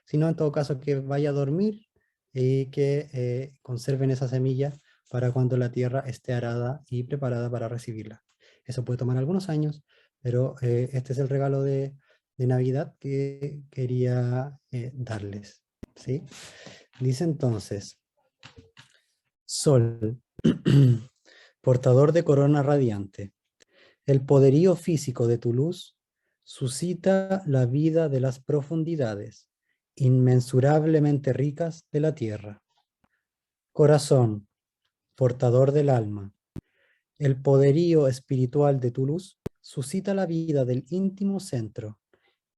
Speaker 1: Sino en todo caso que vaya a dormir y que conserven esa semilla para cuando la tierra esté arada y preparada para recibirla. Eso puede tomar algunos años, pero este es el regalo de Navidad que quería darles. ¿Sí? Dice entonces, Sol, portador de corona radiante, el poderío físico de tu luz suscita la vida de las profundidades, inmensurablemente ricas de la tierra. Corazón, portador del alma, el poderío espiritual de tu luz suscita la vida del íntimo centro,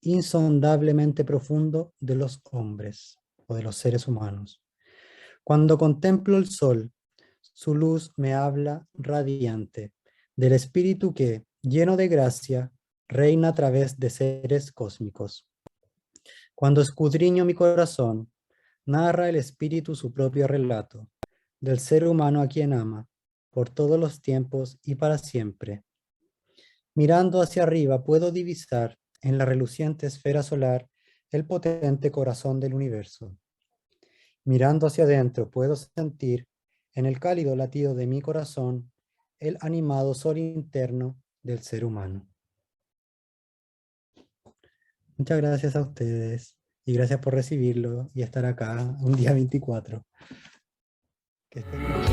Speaker 1: insondablemente profundo de los hombres o de los seres humanos. Cuando contemplo el sol, su luz me habla radiante del espíritu que, lleno de gracia, reina a través de seres cósmicos. Cuando escudriño mi corazón, narra el espíritu su propio relato del ser humano a quien ama, por todos los tiempos y para siempre. Mirando hacia arriba puedo divisar en la reluciente esfera solar el potente corazón del universo. Mirando hacia adentro puedo sentir en el cálido latido de mi corazón el animado sol interno del ser humano. Muchas gracias a ustedes y gracias por recibirlo y estar acá un día 24. Que estén bien.